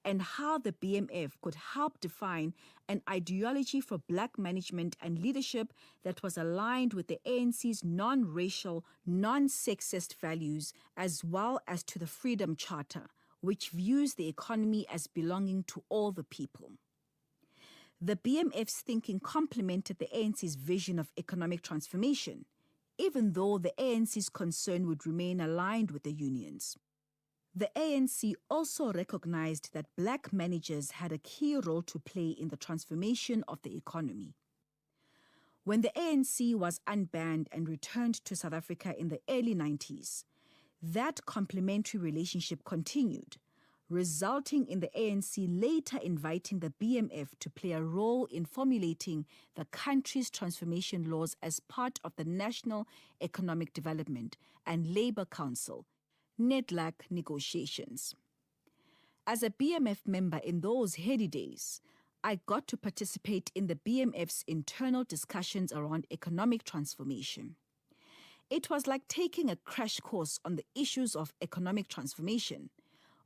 Speaker 21: and how the BMF could help define an ideology for black management and leadership that was aligned with the ANC's non-racial, non-sexist values, as well as to the Freedom Charter, which views the economy as belonging to all the people. The BMF's thinking complemented the ANC's vision of economic transformation, even though the ANC's concern would remain aligned with the unions. The ANC also recognized that black managers had a key role to play in the transformation of the economy. When the ANC was unbanned and returned to South Africa in the early 90s, that complementary relationship continued, resulting in the ANC later inviting the BMF to play a role in formulating the country's transformation laws as part of the National Economic Development and Labour Council NEDLAC negotiations. As a BMF member in those heady days, I got to participate in the BMF's internal discussions around economic transformation. It was like taking a crash course on the issues of economic transformation,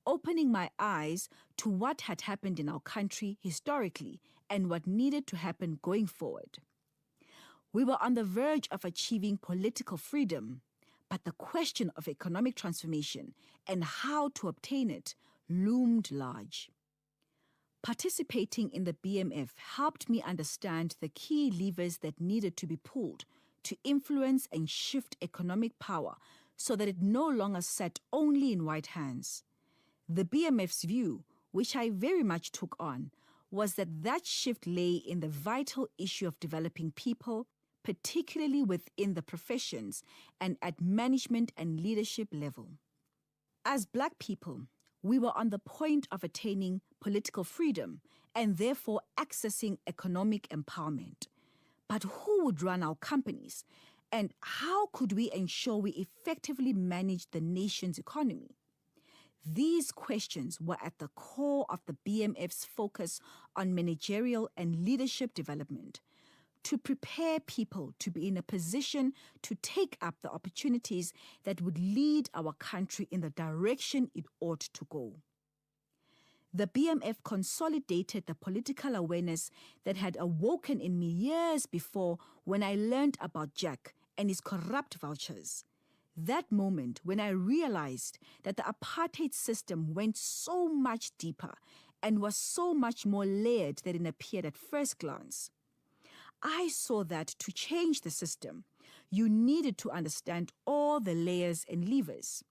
Speaker 21: opening my eyes to what had happened in our country historically and what needed to happen going forward. We were on the verge of achieving political freedom, but the question of economic transformation and how to obtain it loomed large. Participating in the BMF helped me understand the key levers that needed to be pulled to influence and shift economic power so that it no longer sat only in white hands. The BMF's view, which I very much took on, was that shift lay in the vital issue of developing people, particularly within the professions and at management and leadership level. As black people, we were on the point of attaining political freedom and therefore accessing economic empowerment. But who would run our companies, and how could we ensure we effectively manage the nation's economy? These questions were at the core of the BMF's focus on managerial and leadership development, to prepare people to be in a position to take up the opportunities that would lead our country in the direction it ought to go. The BMF consolidated the political awareness that had awoken in me years before when I learned about Jack and his corrupt vouchers. That moment when I realized that the apartheid system went so much deeper and was so much more layered than it appeared at first glance. I saw that to change the system, you needed to understand all the layers and levers.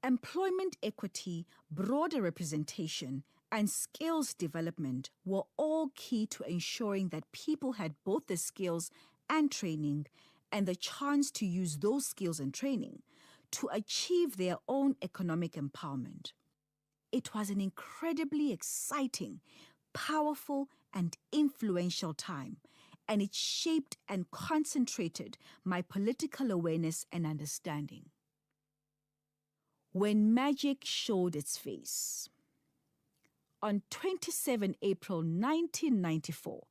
Speaker 21: Employment equity, broader representation, and skills development were all key to ensuring that people had both the skills and training and the chance to use those skills and training to achieve their own economic empowerment. It was an incredibly exciting, powerful, and influential time, and it shaped and concentrated my political awareness and understanding. When magic showed its face. On 27 April 1994,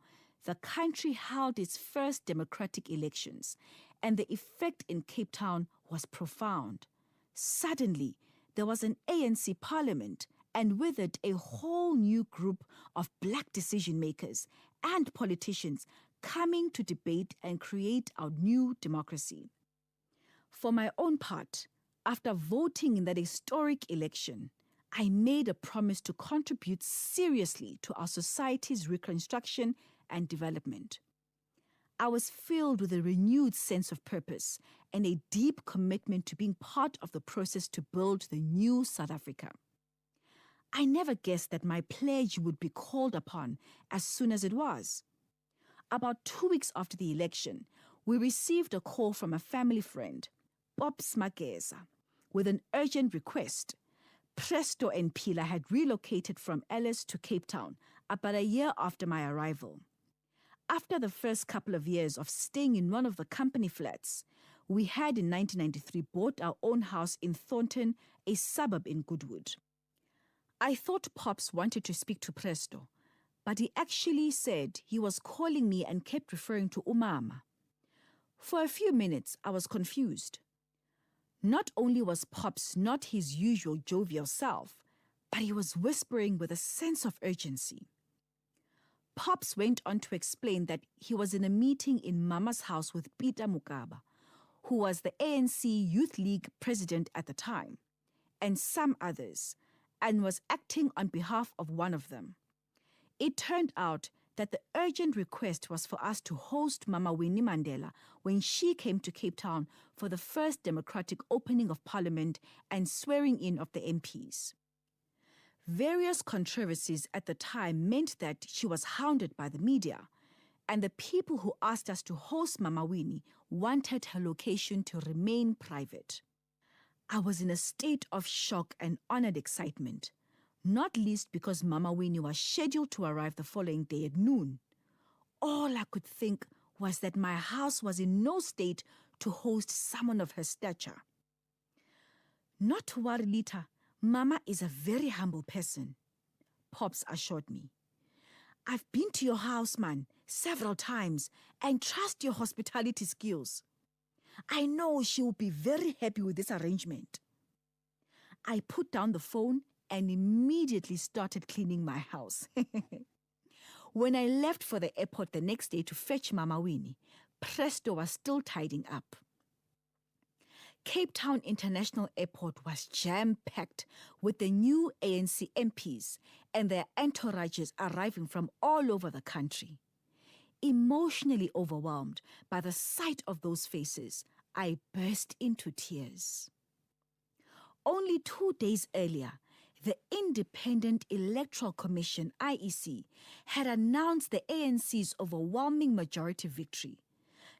Speaker 21: the country held its first democratic elections, and the effect in Cape Town was profound. Suddenly, there was an ANC parliament, and with it a whole new group of black decision-makers and politicians coming to debate and create our new democracy. For my own part, after voting in that historic election, I made a promise to contribute seriously to our society's reconstruction and development. I was filled with a renewed sense of purpose and a deep commitment to being part of the process to build the new South Africa. I never guessed that my pledge would be called upon as soon as it was. About 2 weeks after the election, we received a call from a family friend, Pops Mageza, with an urgent request. Presto and Pila had relocated from Alice to Cape Town about a year after my arrival. After the first couple of years of staying in one of the company flats, we had in 1993 bought our own house in Thornton, a suburb in Goodwood. I thought Pops wanted to speak to Presto, but he actually said he was calling me and kept referring to Umama. For a few minutes, I was confused. Not only was Pops not his usual jovial self, but he was whispering with a sense of urgency. Pops went on to explain that he was in a meeting in Mama's house with Peter Mukaba, who was the ANC Youth League president at the time, and some others, and was acting on behalf of one of them. It turned out that the urgent request was for us to host Mama Winnie Mandela when she came to Cape Town for the first democratic opening of Parliament and swearing in of the MPs. Various controversies at the time meant that she was hounded by the media, and the people who asked us to host Mama Winnie wanted her location to remain private. I was in a state of shock and honored excitement, not least because Mama Winnie was scheduled to arrive the following day at noon. All I could think was that my house was in no state to host someone of her stature. Not to worry, Lita, Mama is a very humble person, Pops assured me. I've been to your house, man, several times and trust your hospitality skills. I know she will be very happy with this arrangement. I put down the phone and immediately started cleaning my house. When I left for the airport the next day to fetch Mama Winnie, Presto was still tidying up. Cape Town International Airport was jam-packed with the new ANC MPs and their entourages arriving from all over the country. Emotionally overwhelmed by the sight of those faces, I burst into tears. Only 2 days earlier, the Independent Electoral Commission, IEC, had announced the ANC's overwhelming majority victory.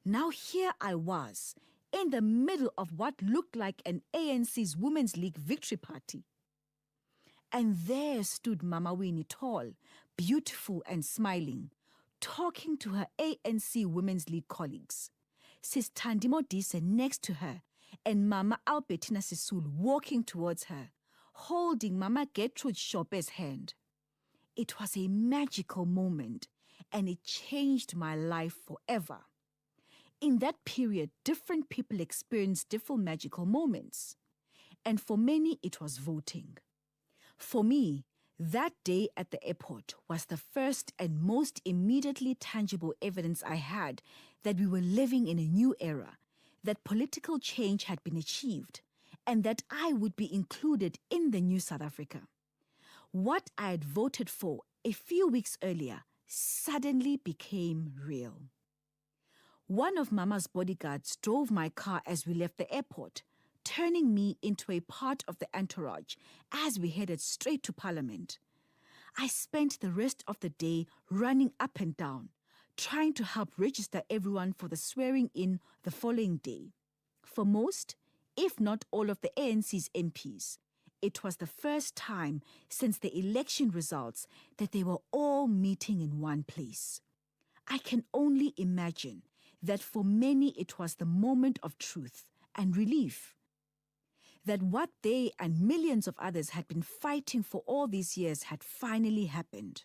Speaker 21: Now here I was, in the middle of what looked like an ANC's Women's League victory party. And there stood Mama Winnie tall, beautiful and smiling, talking to her ANC Women's League colleagues. Sis Thandi Modise next to her, and Mama Albertina Sisulu walking towards her, holding Mama Gertrude Shope's hand. It was a magical moment, and it changed my life forever. In that period, different people experienced different magical moments. And for many, it was voting. For me, that day at the airport was the first and most immediately tangible evidence I had that we were living in a new era, that political change had been achieved, and that I would be included in the new South Africa. What I had voted for a few weeks earlier suddenly became real. One of Mama's bodyguards drove my car as we left the airport, turning me into a part of the entourage as we headed straight to Parliament. I spent the rest of the day running up and down, trying to help register everyone for the swearing in the following day. For most, if not all of the ANC's MPs, it was the first time since the election results that they were all meeting in one place. I can only imagine that for many it was the moment of truth and relief. That what they and millions of others had been fighting for all these years had finally happened.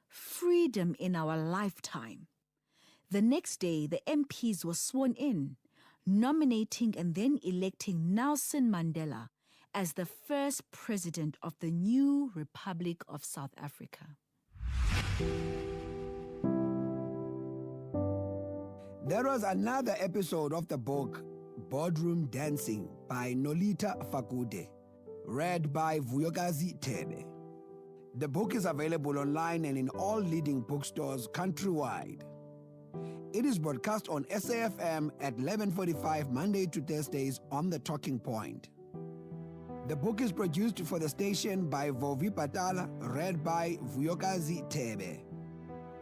Speaker 21: Freedom in our lifetime. The next day, the MPs were sworn in, nominating and then electing Nelson Mandela as the first president of the new Republic of South Africa.
Speaker 20: There was another episode of the book Boardroom Dancing by Nolita Fakude, read by Vuyokazi Tebe. The book is available online and in all leading bookstores countrywide. It is broadcast on SAFM at 11:45 Monday to Thursdays on The Talking Point. The book is produced for the station by Vovi Patala, read by Vuyokazi Tebe.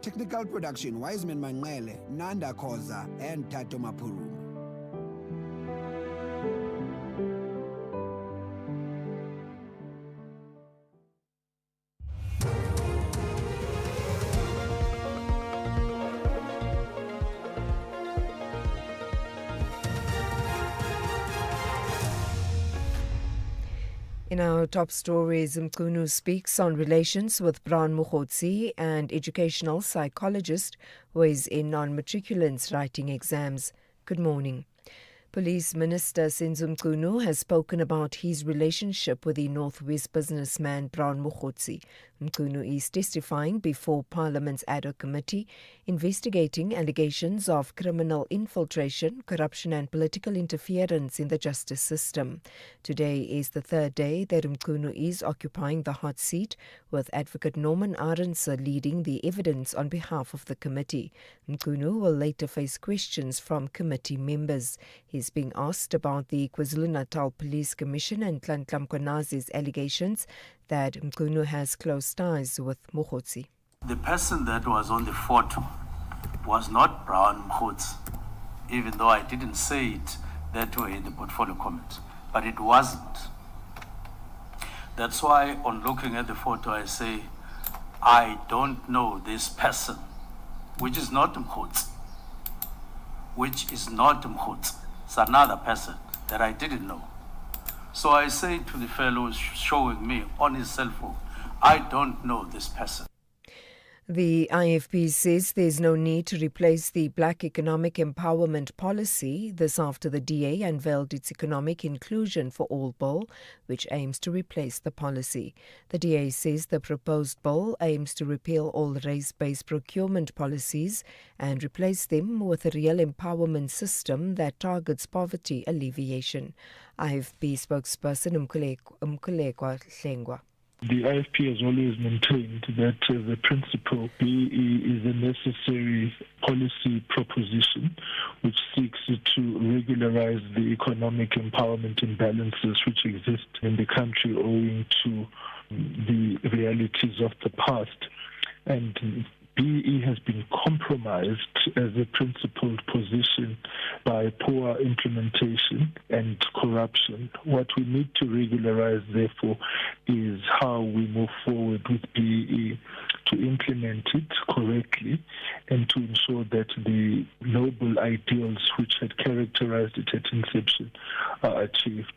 Speaker 20: Technical production, Wiseman Manwele, Nanda Koza, and Tato Mapuru.
Speaker 4: In our top stories, Mkunu speaks on relations with Bran Mukhotsi, and educational psychologist weighs in on matriculants writing exams. Good morning. Police Minister Senzo Mchunu has spoken about his relationship with the Northwest businessman Brown Mokhotsi. Mchunu is testifying before Parliament's ad hoc committee investigating allegations of criminal infiltration, corruption and political interference in the justice system. Today is the third day that Mchunu is occupying the hot seat, with Advocate Norman Arendse leading the evidence on behalf of the committee. Mchunu will later face questions from committee members. He's being asked about the KwaZulu-Natal Police Commission and Nhlanhla Mkhwenazi's allegations that Mchunu has close ties with Mokhotsi.
Speaker 10: The person that was on the photo was not Brown Mokhotsi, even though I didn't say it that way in the portfolio comment, but it wasn't. That's why on looking at the photo I say, I don't know this person, which is not Mokhotsi. It's another person that I didn't know. So I say to the fellow who's showing me on his cell phone, I don't know this person.
Speaker 4: The IFP says there's no need to replace the Black Economic Empowerment Policy. This after the DA unveiled its Economic Inclusion for All bill, which aims to replace the policy. The DA says the proposed bill aims to repeal all race-based procurement policies and replace them with a real empowerment system that targets poverty alleviation. IFP spokesperson Mkhulekwa Hlengwa.
Speaker 6: The IFP has always maintained that the principle BE is a necessary policy proposition which seeks to regularize the economic empowerment imbalances which exist in the country owing to the realities of the past. And BE has been compromised as a principled position by poor implementation and corruption. What we need to regularize, therefore, is how we move forward with BE to implement it correctly and to ensure that the noble ideals which had characterized it at inception are achieved.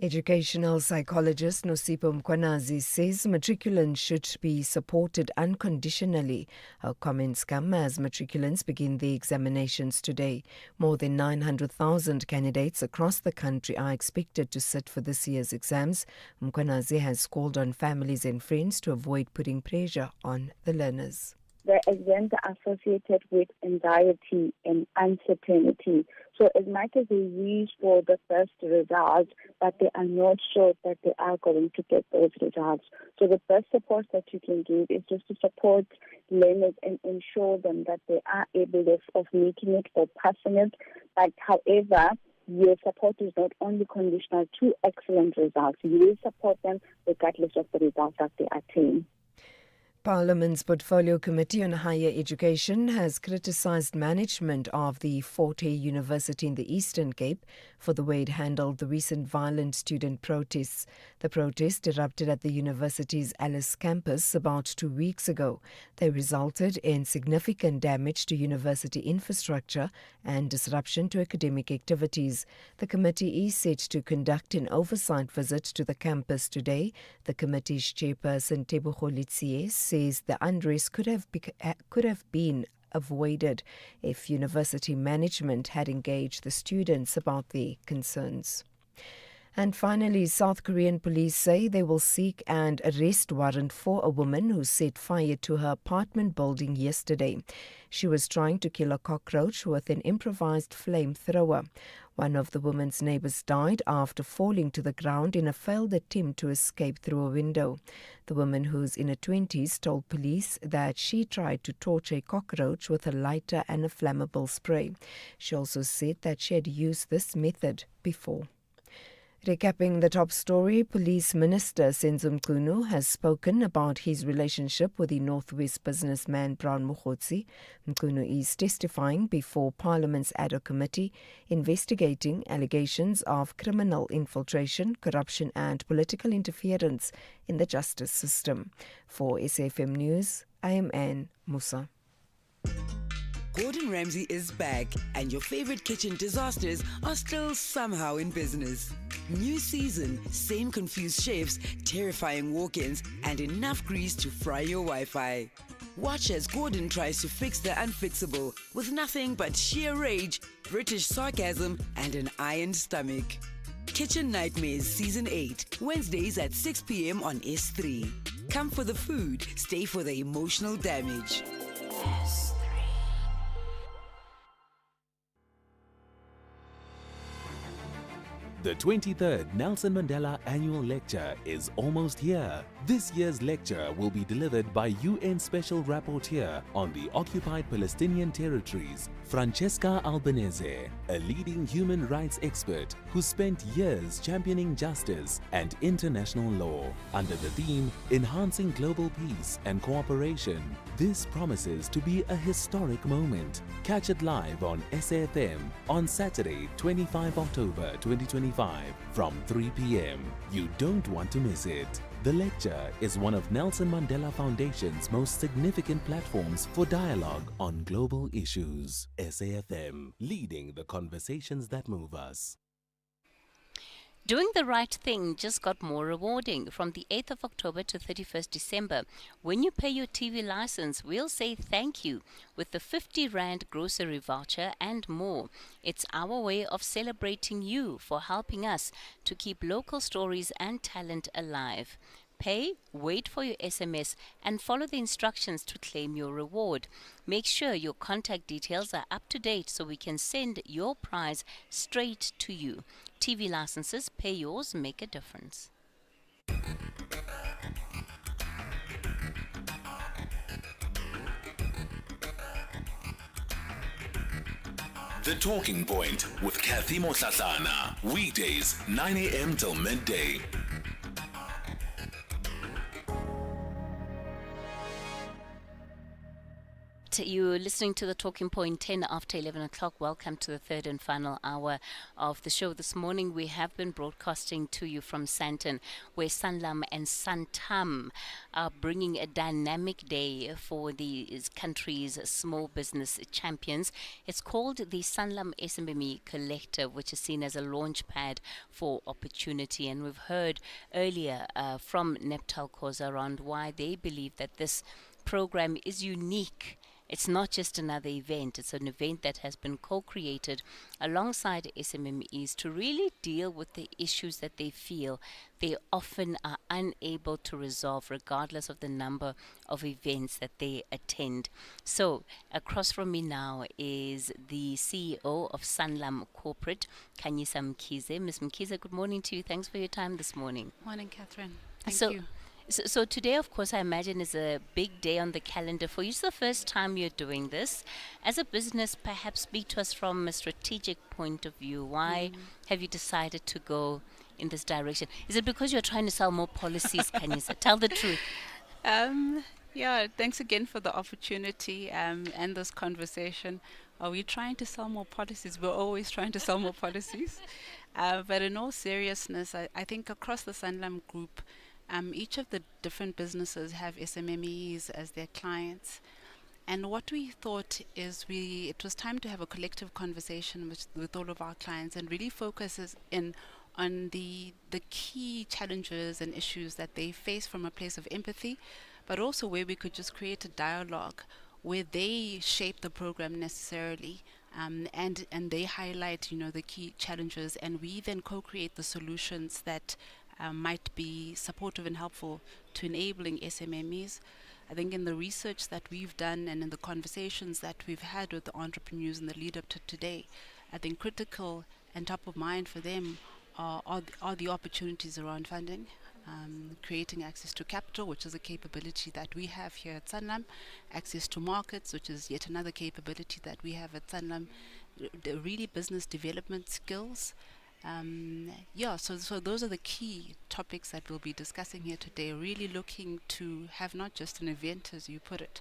Speaker 4: Educational psychologist Nosipho Mkhwenazi says matriculants should be supported unconditionally. Her comments come as matriculants begin the examinations today. More than 900,000 candidates across the country are expected to sit for this year's exams. Mkhwenazi has called on families and friends to avoid putting pressure on the learners.
Speaker 1: The exams are associated with anxiety and uncertainty. So as much as they wish for the first results, but they are not sure that they are going to get those results. So the best support that you can give is just to support learners and ensure them that they are able of making it or passing it. But however, your support is not only conditional to excellent results. You will support them regardless of the results that they attain.
Speaker 4: Parliament's Portfolio Committee on Higher Education has criticised management of the Forte University in the Eastern Cape for the way it handled the recent violent student protests. The protest erupted at the university's Alice campus about 2 weeks ago. They resulted in significant damage to university infrastructure and disruption to academic activities. The committee is set to conduct an oversight visit to the campus today. The committee's chairperson, Tebogo Letsie, says the unrest could have been avoided if university management had engaged the students about their concerns. And finally, South Korean police say they will seek an arrest warrant for a woman who set fire to her apartment building yesterday. She was trying to kill a cockroach with an improvised flamethrower. One of the woman's neighbors died after falling to the ground in a failed attempt to escape through a window. The woman, who's in her 20s, told police that she tried to torch a cockroach with a lighter and a flammable spray. She also said that she had used this method before. Recapping the top story, Police Minister Senzo Mchunu has spoken about his relationship with the Northwest businessman Brown Mokhotsi. Mchunu is testifying before Parliament's ad hoc committee investigating allegations of criminal infiltration, corruption and political interference in the justice system. For SAFM News, I am Anne Musa.
Speaker 22: Gordon Ramsay is back, and your favorite kitchen disasters are still somehow in business. New season, same confused chefs, terrifying walk-ins, and enough grease to fry your Wi-Fi. Watch as Gordon tries to fix the unfixable with nothing but sheer rage British sarcasm, and an iron stomach. Kitchen Nightmares Season 8, Wednesdays at 6 p.m. on S3. Come for the food, stay for the emotional damage.
Speaker 3: The 23rd Nelson Mandela Annual Lecture is almost here. This year's lecture will be delivered by UN Special Rapporteur on the occupied Palestinian territories, Francesca Albanese, a leading human rights expert who spent years championing justice and international law. Under the theme, Enhancing Global Peace and Cooperation, this promises to be a historic moment. Catch it live on SAFM on Saturday, 25 October 2025 from 3 p.m. You don't want to miss it. The lecture is one of Nelson Mandela Foundation's most significant platforms for dialogue on global issues. SAFM, leading the conversations that move us.
Speaker 2: Doing the right thing just got more rewarding. From the 8th of October to 31st December, when you pay your TV license, we'll say thank you with the 50 Rand grocery voucher and more. It's our way of celebrating you for helping us to keep local stories and talent alive. Pay, wait for your SMS, and follow the instructions to claim your reward. Make sure your contact details are up to date so we can send your prize straight to you. TV licenses, pay yours, make a difference.
Speaker 3: The Talking Point with Cathy Mohlahlana. Weekdays, 9 a.m. till midday.
Speaker 2: You're listening to the Talking Point 10 after 11 o'clock. Welcome to the third and final hour of the show. This morning we have been broadcasting to you from Sandton, where Sanlam and Santam are bringing a dynamic day for the country's small business champions. It's called the Sanlam SMME Collective, which is seen as a launch pad for opportunity. And we've heard earlier from Neptal Khoza around why they believe that this program is unique. It's not just another event, it's an event that has been co-created alongside SMMEs to really deal with the issues that they feel they often are unable to resolve regardless of the number of events that they attend. So, across from me now is the CEO of Sanlam Corporate, Khanyisa Mkhize. Ms. Mkhize, good morning to you. Thanks for your time this morning.
Speaker 5: Morning, Catherine. Thank you.
Speaker 2: So today, of course, I imagine is a big day on the calendar for you. It's the first time you're doing this. As a business, perhaps speak to us from a strategic point of view. Why have you decided to go in this direction? Is it because you're trying to sell more policies, Khanyisa? Tell the truth.
Speaker 5: Yeah, thanks again for the opportunity and this conversation. Are we trying to sell more policies? We're always trying to sell more policies. But in all seriousness, I think across the Sanlam Group, each of the different businesses have SMMEs as their clients. And what we thought is it was time to have a collective conversation with all of our clients and really focus on the key challenges and issues that they face from a place of empathy, but also where we could just create a dialogue where they shape the program necessarily, and they highlight, the key challenges, and we then co-create the solutions that might be supportive and helpful to enabling SMMEs. I think in the research that we've done and in the conversations that we've had with the entrepreneurs in the lead up to today, I think critical and top of mind for them are the opportunities around funding, creating access to capital, which is a capability that we have here at Sanlam, access to markets, which is yet another capability that we have at Sanlam, really business development skills. So those are the key topics that we'll be discussing here today, really looking to have not just an event, as you put it,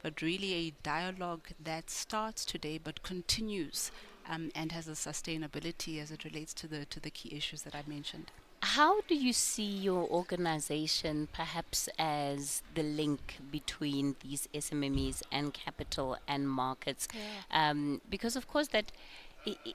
Speaker 5: but really a dialogue that starts today but continues and has a sustainability as it relates to the key issues that I mentioned.
Speaker 2: How do you see your organization perhaps as the link between these SMMEs and capital and markets?
Speaker 5: Yeah.
Speaker 2: Because of course that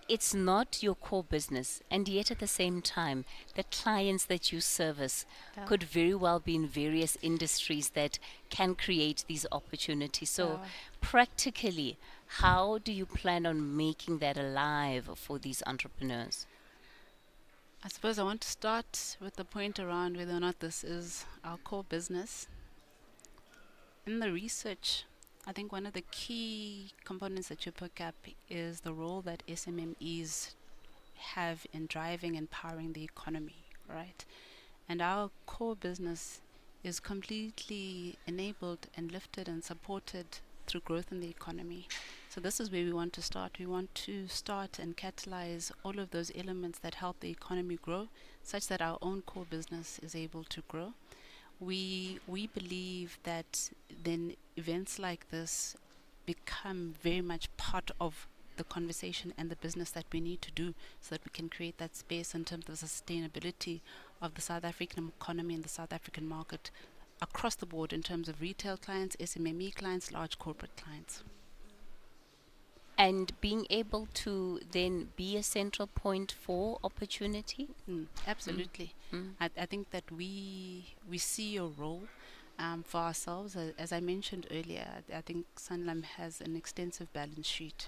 Speaker 2: it's not your core business, and yet at the same time, the clients that you service could very well be in various industries that can create these opportunities. So practically, How do you plan on making that alive for these entrepreneurs?
Speaker 5: I suppose I want to start with the point around whether or not this is our core business. In the research, I think one of the key components that you pick up is the role that SMMEs have in driving and powering the economy, right? And our core business is completely enabled and lifted and supported through growth in the economy. So this is where we want to start. We want to start and catalyze all of those elements that help the economy grow, such that our own core business is able to grow. We believe that then events like this become very much part of the conversation and the business that we need to do, so that we can create that space in terms of sustainability of the South African economy and the South African market across the board in terms of retail clients, SMME clients, large corporate clients.
Speaker 2: And being able to then be a central point for opportunity?
Speaker 5: Absolutely. I think that we see a role for ourselves. As I mentioned earlier, I think Sanlam has an extensive balance sheet.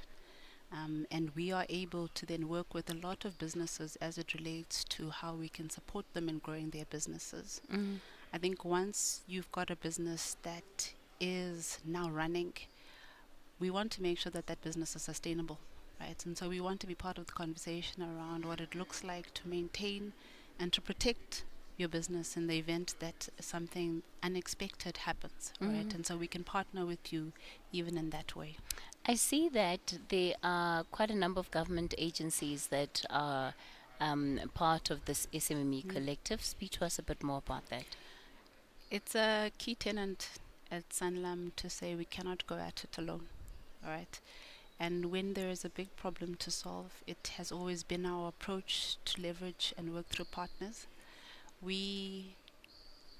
Speaker 5: And we are able to then work with a lot of businesses as it relates to how we can support them in growing their businesses. I think once you've got a business that is now running, we want to make sure that that business is sustainable, right? And so we want to be part of the conversation around what it looks like to maintain and to protect your business in the event that something unexpected happens, right? And so we can partner with you even in that way.
Speaker 2: I see that there are quite a number of government agencies that are part of this SMME collective. Speak to us a bit more about that.
Speaker 5: It's a key tenet at Sanlam to say we cannot go at it alone, all right? And when there is a big problem to solve, it has always been our approach to leverage and work through partners. We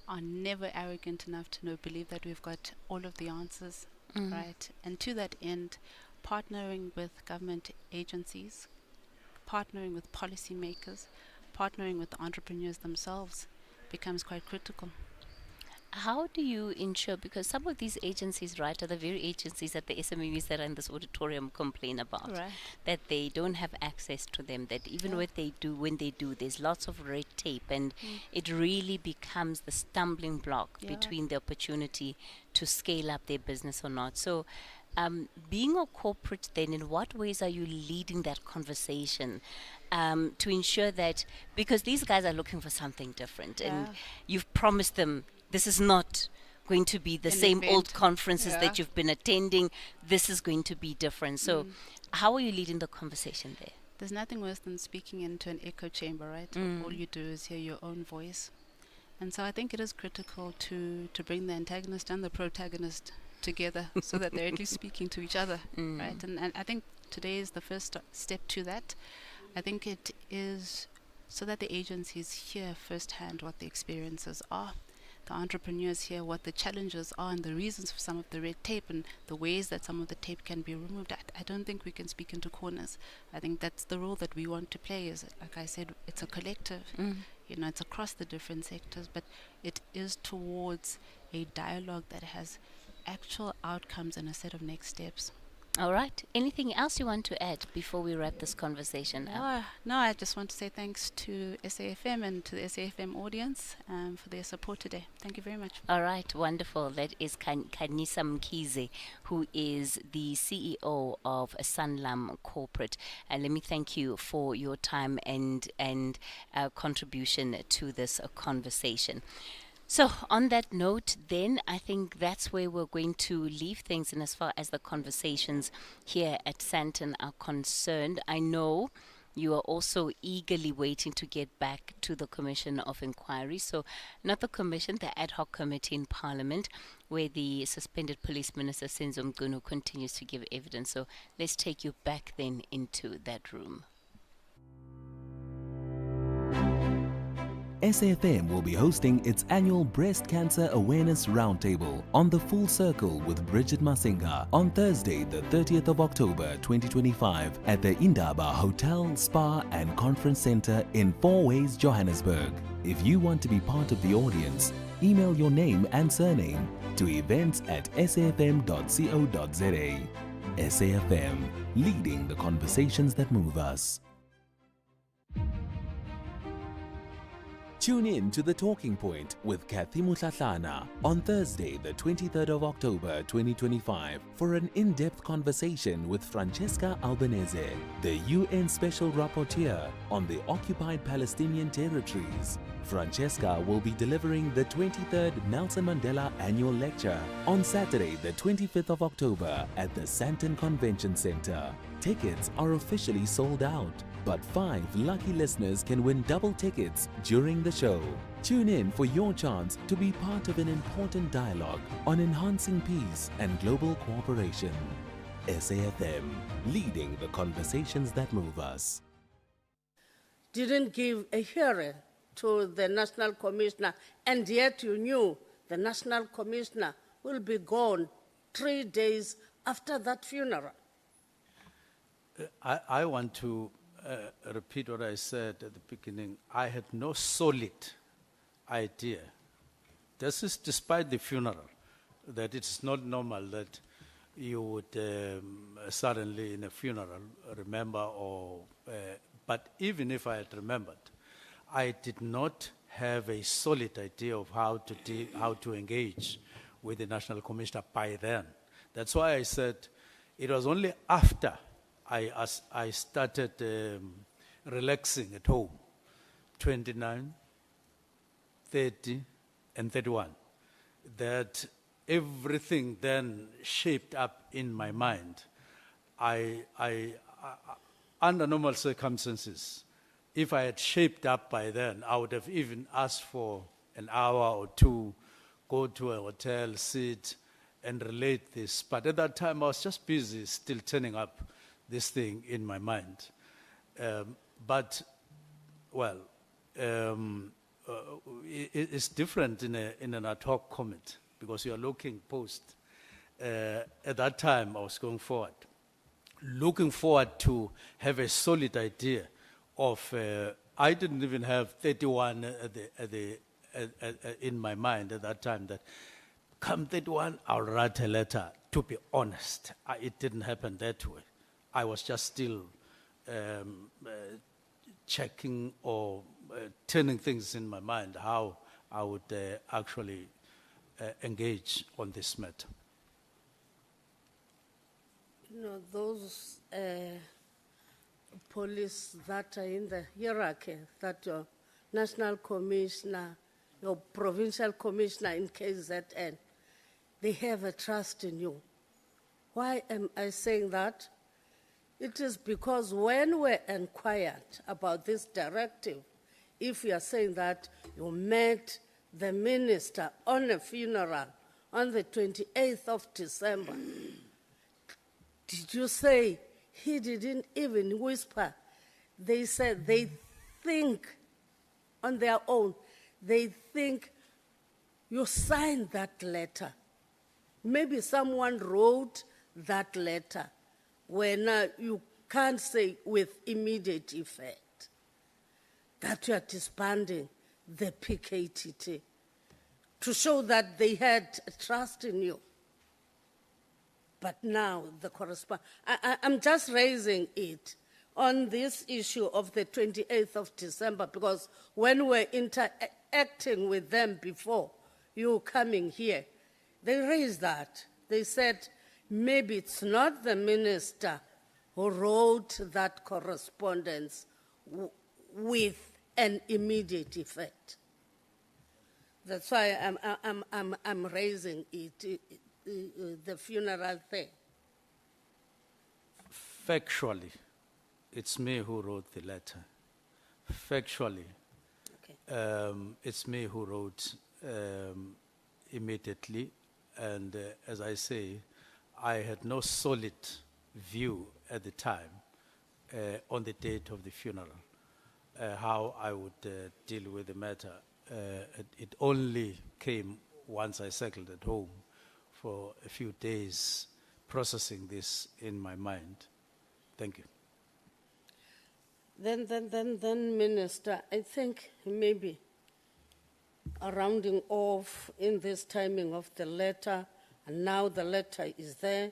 Speaker 5: are never arrogant enough to believe that we've got all of the answers, right? And to that end, partnering with government agencies, partnering with policymakers, partnering with the entrepreneurs themselves becomes quite critical.
Speaker 2: How do you ensure, because some of these agencies, right, are the very agencies that the SMEs that are in this auditorium complain about, that they don't have access to them, that even when they do, there's lots of red tape, and it really becomes the stumbling block between the opportunity to scale up their business or not. So being a corporate then, in what ways are you leading that conversation to ensure that, because these guys are looking for something different, and you've promised them this is not going to be the same old conferences that you've been attending. This is going to be different. So how are you leading the conversation there?
Speaker 5: There's nothing worse than speaking into an echo chamber, right? All you do is hear your own voice. And so I think it is critical to bring the antagonist and the protagonist together so that they're at least speaking to each other, right? And I think today is the first step to that. I think it is so that the agencies hear firsthand what the experiences are. The entrepreneurs hear what the challenges are and the reasons for some of the red tape and the ways that some of the tape can be removed. I don't think we can speak into corners. I think that's the role that we want to play. Is, like I said, it's a collective. You know, it's across the different sectors, but it is towards a dialogue that has actual outcomes and a set of next steps.
Speaker 2: All right. Anything else you want to add before we wrap this conversation up?
Speaker 5: No, I just want to say thanks to SAFM and to the SAFM audience for their support today. Thank you very much.
Speaker 2: All right. Wonderful. That is Kanisa Mkhize, who is the CEO of Sanlam Corporate. And let me thank you for your time and contribution to this conversation. So on that note, then, I think that's where we're going to leave things. And as far as the conversations here at Santon are concerned, I know you are also eagerly waiting to get back to the Commission of Inquiry. So not the Commission, the ad hoc committee in Parliament, where the suspended Police Minister Senzo Mgunu continues to give evidence. So let's take you back then into that room.
Speaker 3: SAFM will be hosting its annual Breast Cancer Awareness Roundtable on the Full Circle with Bridget Masinga on Thursday, the 30th of October 2025 at the Indaba Hotel, Spa and Conference Centre in Four Ways, Johannesburg. If you want to be part of the audience, email your name and surname to events@safm.co.za. SAFM, leading the conversations that move us. Tune in to The Talking Point with Cathy Mohlahlana on Thursday, the 23rd of October 2025 for an in-depth conversation with Francesca Albanese, the UN Special Rapporteur on the occupied Palestinian territories. Francesca will be delivering the 23rd Nelson Mandela Annual Lecture on Saturday, the 25th of October at the Sandton Convention Center. Tickets are officially sold out, but 5 lucky listeners can win double tickets during the show. Tune in for your chance to be part of an important dialogue on enhancing peace and global cooperation. SAFM, leading the conversations that move us.
Speaker 7: Didn't give a hearing to the National Commissioner, and yet you knew the National Commissioner will be gone 3 days after that funeral.
Speaker 10: I want to repeat what I said at the beginning. I had no solid idea. This is despite the funeral, that it's not normal that you would suddenly in a funeral remember but even if I had remembered, I did not have a solid idea of how to engage with the National Commissioner by then. That's why I said it was only after I started relaxing at home, 29, 30, and 31, that everything then shaped up in my mind. Under normal circumstances, if I had shaped up by then, I would have even asked for an hour or two, go to a hotel, sit, and relate this. But at that time, I was just busy still turning up this thing in my mind. It's different in an ad hoc comment because you are looking post. At that time, I was looking forward to have a solid idea of. I didn't even have 31 in my mind at that time. That come 31, I'll write a letter. To be honest, it didn't happen that way. I was just still checking or turning things in my mind how I would actually engage on this matter.
Speaker 7: You know, those police that are in the hierarchy, that your national commissioner, your provincial commissioner in KZN, they have a trust in you. Why am I saying that? It is because when we inquired about this directive, if you are saying that you met the minister on a funeral on the 28th of December, did you say he didn't even whisper? They said they think on their own, they think you signed that letter. Maybe someone wrote that letter when you can't say with immediate effect that you are disbanding the PKTT to show that they had trust in you. But now the I'm just raising it on this issue of the 28th of December because when we're interacting with them before you coming here, they raised that. They said, maybe it's not the minister who wrote that correspondence with an immediate effect. That's why I'm raising it, the funeral thing.
Speaker 10: Factually, it's me who wrote the letter. Factually, it's me who wrote immediately, and as I say, I had no solid view at the time on the date of the funeral, how I would deal with the matter. It only came once I settled at home for a few days, processing this in my mind. Thank you.
Speaker 7: Then, Minister, I think maybe a rounding off in this timing of the letter, and now the letter is there.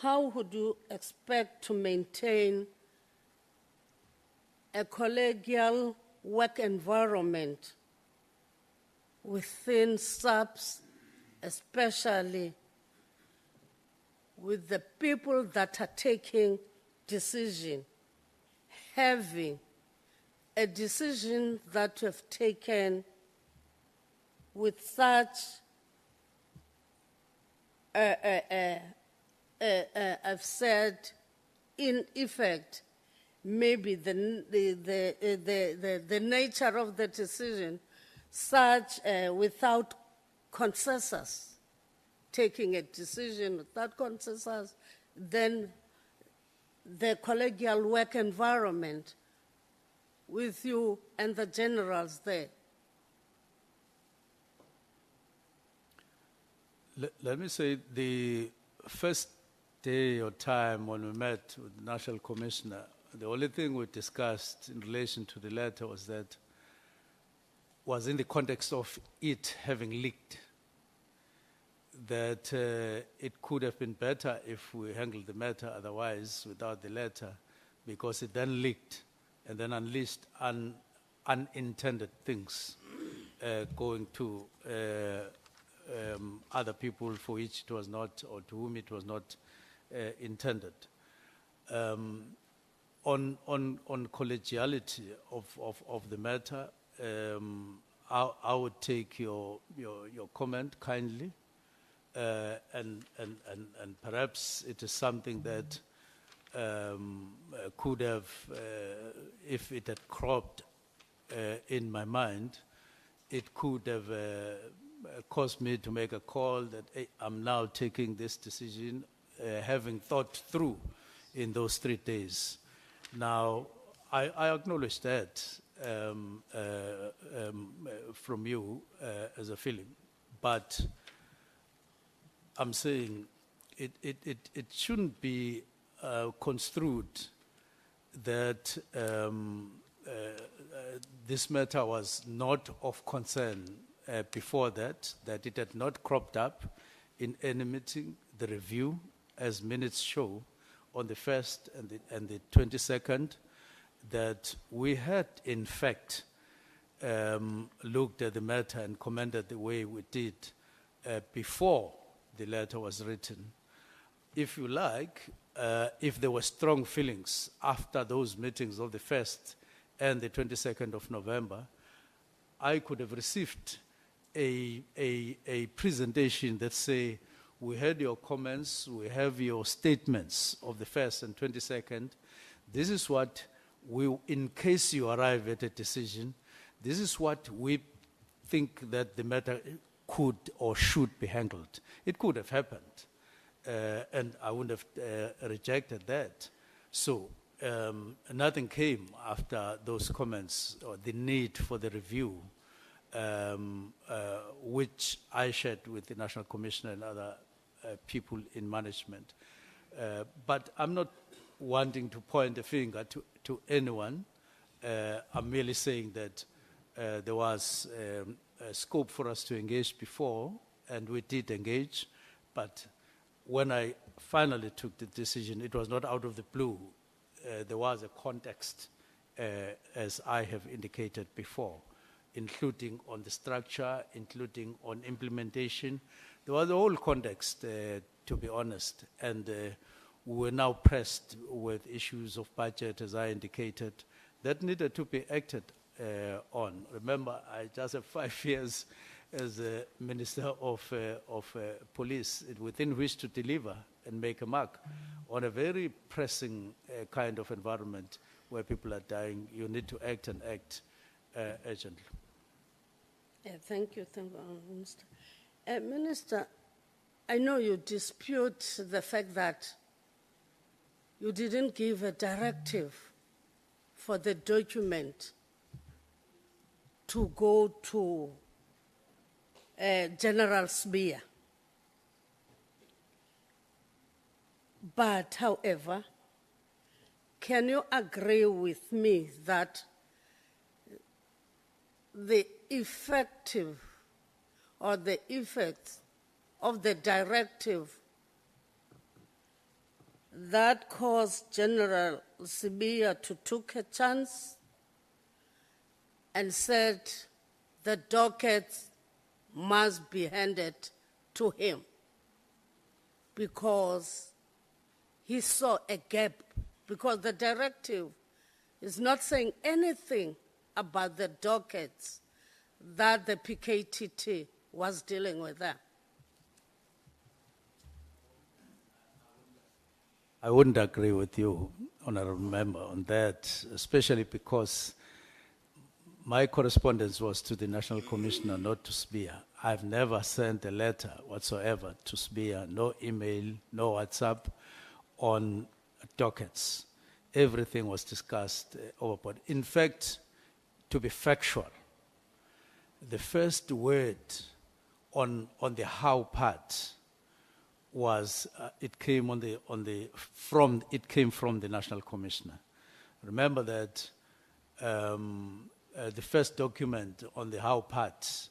Speaker 7: how would you expect to maintain a collegial work environment within SAPS, especially with the people that are taking decision, having a decision that you have taken with such, I've said, in effect, maybe the nature of the decision, such without consensus, taking a decision without consensus, then the collegial work environment with you and the generals there.
Speaker 10: Let me say the first day or time when we met with the National Commissioner, the only thing we discussed in relation to the letter was in the context of it having leaked, that it could have been better if we handled the matter otherwise without the letter, because it then leaked and then unleashed unintended things going to other people for which it was not, or to whom it was not intended. On collegiality of the matter, I would take your comment kindly, and perhaps it is something that could have, if it had cropped in my mind, it could have caused me to make a call that, hey, I'm now taking this decision, having thought through in those 3 days. Now, I acknowledge that from you as a feeling, but I'm saying it shouldn't be construed that this matter was not of concern before that it had not cropped up in any meeting, the review, as minutes show, on the 1st and the 22nd, that we had, in fact, looked at the matter and commented the way we did before the letter was written. If you like, if there were strong feelings after those meetings of the 1st and the 22nd of November, I could have received a presentation that say, we heard your comments, we have your statements of the 1st and 22nd. This is what we, in case you arrive at a decision, this is what we think that the matter could or should be handled. It could have happened, and I wouldn't have rejected that. So nothing came after those comments or the need for the review, which I shared with the National Commissioner and other people in management. But I'm not wanting to point a finger to anyone. I'm merely saying that there was a scope for us to engage before, and we did engage, but when I finally took the decision, it was not out of the blue. There was a context, as I have indicated before, including on the structure, including on implementation. There was a whole context, to be honest, and we were now pressed with issues of budget, as I indicated, that needed to be acted on. Remember, I just have 5 years as a Minister of Police, within which to deliver and make a mark on a very pressing kind of environment where people are dying. You need to act and act urgently.
Speaker 7: Yeah, thank you, Minister. Minister, I know you dispute the fact that you didn't give a directive for the document to go to General Sbiya. But, however, can you agree with me that the effective or the effects of the directive that caused General Sibiya to take a chance and said the dockets must be handed to him because he saw a gap, because the directive is not saying anything about the dockets that the PKTT was dealing with them.
Speaker 10: I wouldn't agree with you, Honorable Member, on that, especially because my correspondence was to the National Commissioner, not to SBIA. I've never sent a letter whatsoever to SBIA, no email, no WhatsApp on dockets. Everything was discussed overboard. In fact, to be factual, the first word on the how part was it came from the National Commissioner. Remember that the first document on the how part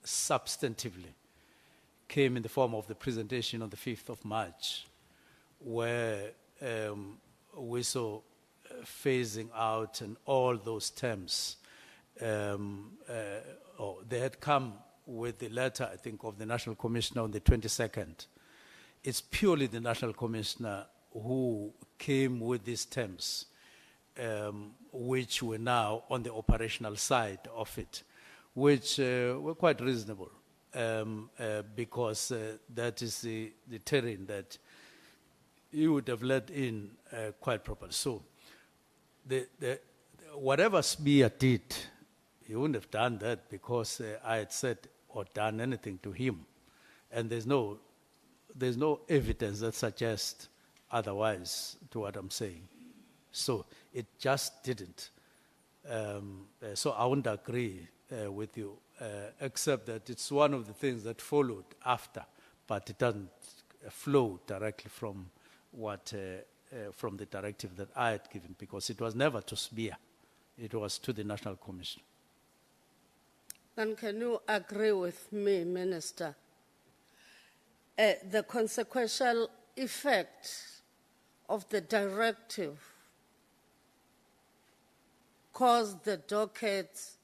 Speaker 10: substantively came in the form of the presentation on the 5th of March, where we saw phasing out and all those terms. They had come with the letter, I think, of the National Commissioner on the 22nd. It's purely the National Commissioner who came with these terms, which were now on the operational side of it, which were quite reasonable, because that is the terrain that you would have let in quite properly. So whatever SBIA did, he wouldn't have done that because I had said or done anything to him. And there's no evidence that suggests otherwise to what I'm saying. So it just didn't. So I wouldn't agree with you, except that it's one of the things that followed after, but it doesn't flow directly from what from the directive that I had given, because it was never to SBIA. It was to the National Commission.
Speaker 7: Then can you agree with me, Minister? The consequential effect of the directive caused the dockets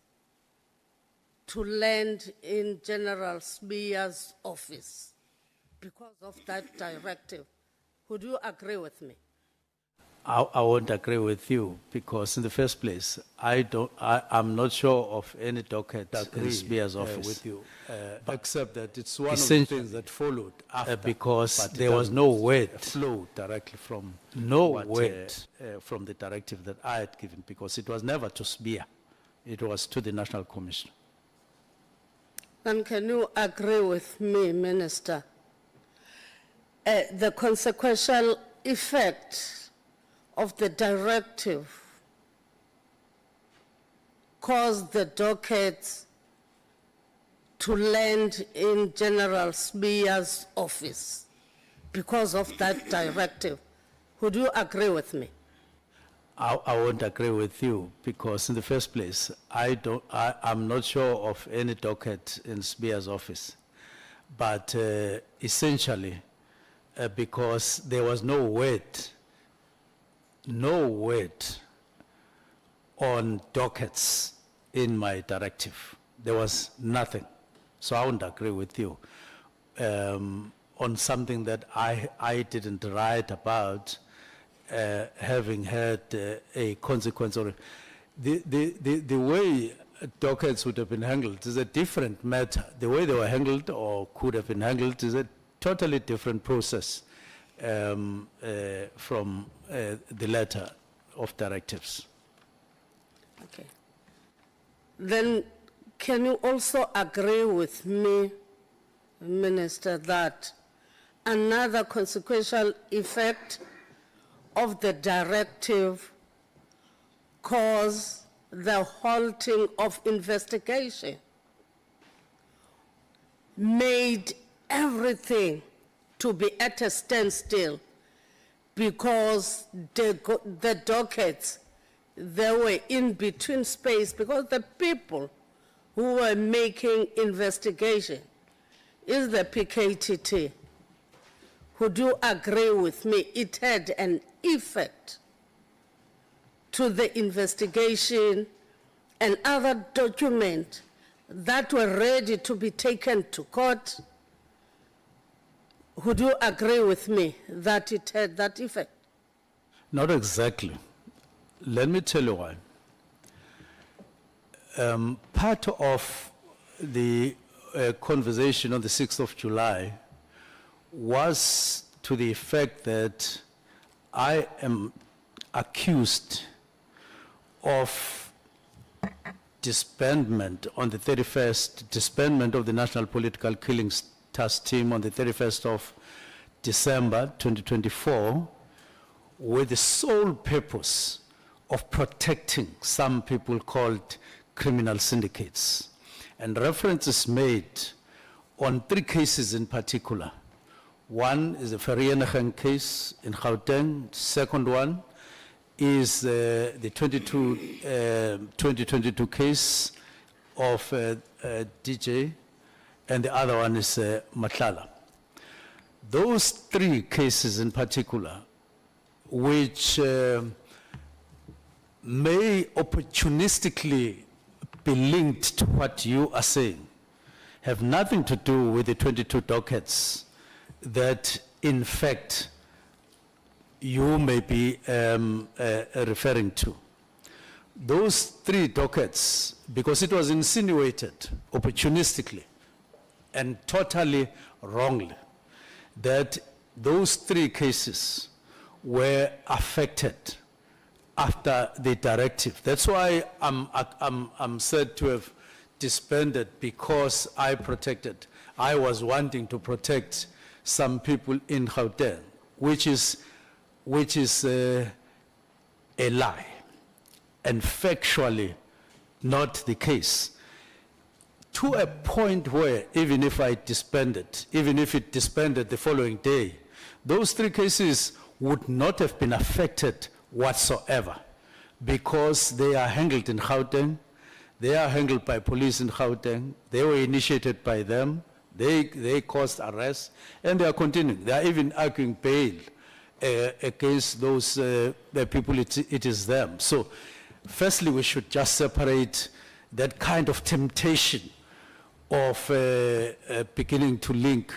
Speaker 7: to land in General SBIA's office because of that directive. Would you agree with me?
Speaker 10: I won't agree with you because, in the first place, I'm not sure of any docket in SBIA's office.
Speaker 8: With you, except that it's one of the things that followed after,
Speaker 10: because there was no word
Speaker 8: flow directly from
Speaker 10: from the directive that I had given, because it was never to SBIA, it was to the National Commission.
Speaker 7: Then can you agree with me, Minister? The consequential effect of the directive caused the dockets to land in General SBIA's office because of that directive. Would you agree with me?
Speaker 10: I won't agree with you because, in the first place, I'm not sure of any docket in SBIA's office, but essentially because there was no word on dockets in my directive. There was nothing. So I wouldn't agree with you on something that I didn't write about having had a consequence. Or the way dockets would have been handled is a different matter. The way they were handled or could have been handled is a totally different process from the letter of directives.
Speaker 7: Okay. Then can you also agree with me, Minister, that another consequential effect of the directive caused the halting of investigation, made everything to be at a standstill because the dockets, they were in between space because the people who were making investigation is the PKTT. would you agree with me, it had an effect to the investigation and other documents that were ready to be taken to court? Would you agree with me that it had that effect?
Speaker 10: Not exactly. Let me tell you why. Part of the conversation on the 6th of July was to the effect that I am accused of disbandment on the 31st, disbandment of the National Political Killings Task Team on the 31st of December 2024 with the sole purpose of protecting some people called criminal syndicates. And reference is made on 3 cases in particular. One is the Ferrieneghan case in Gauteng. Second one is the 2022 case of DJ, and the other one is Mohlahlana. Those 3 cases in particular, which may opportunistically be linked to what you are saying, have nothing to do with the 22 dockets that, in fact, you may be referring to. Those 3 dockets, because it was insinuated opportunistically and totally wrongly that those 3 cases were affected after the directive. That's why I'm said to have disbanded, because I was wanting to protect some people in Gauteng, which is a lie and factually not the case. To a point where even if I disbanded, even if it disbanded the following day, those 3 cases would not have been affected whatsoever, because they are handled in Gauteng, they are handled by police in Gauteng, they were initiated by them, they caused arrest, and they are continuing. They are even arguing bail against those the people, it is them. So firstly, we should just separate that kind of temptation of beginning to link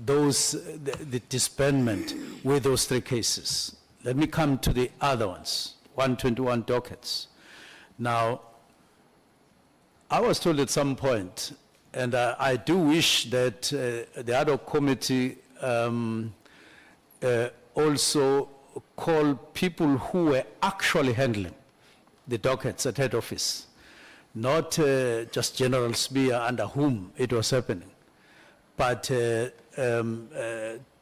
Speaker 10: those, the disbandment with those 3 cases. Let me come to the other ones, 121 dockets. Now, I was told at some point, and I do wish that the ad hoc committee also call people who were actually handling the dockets at head office, not just General Spear under whom it was happening, but to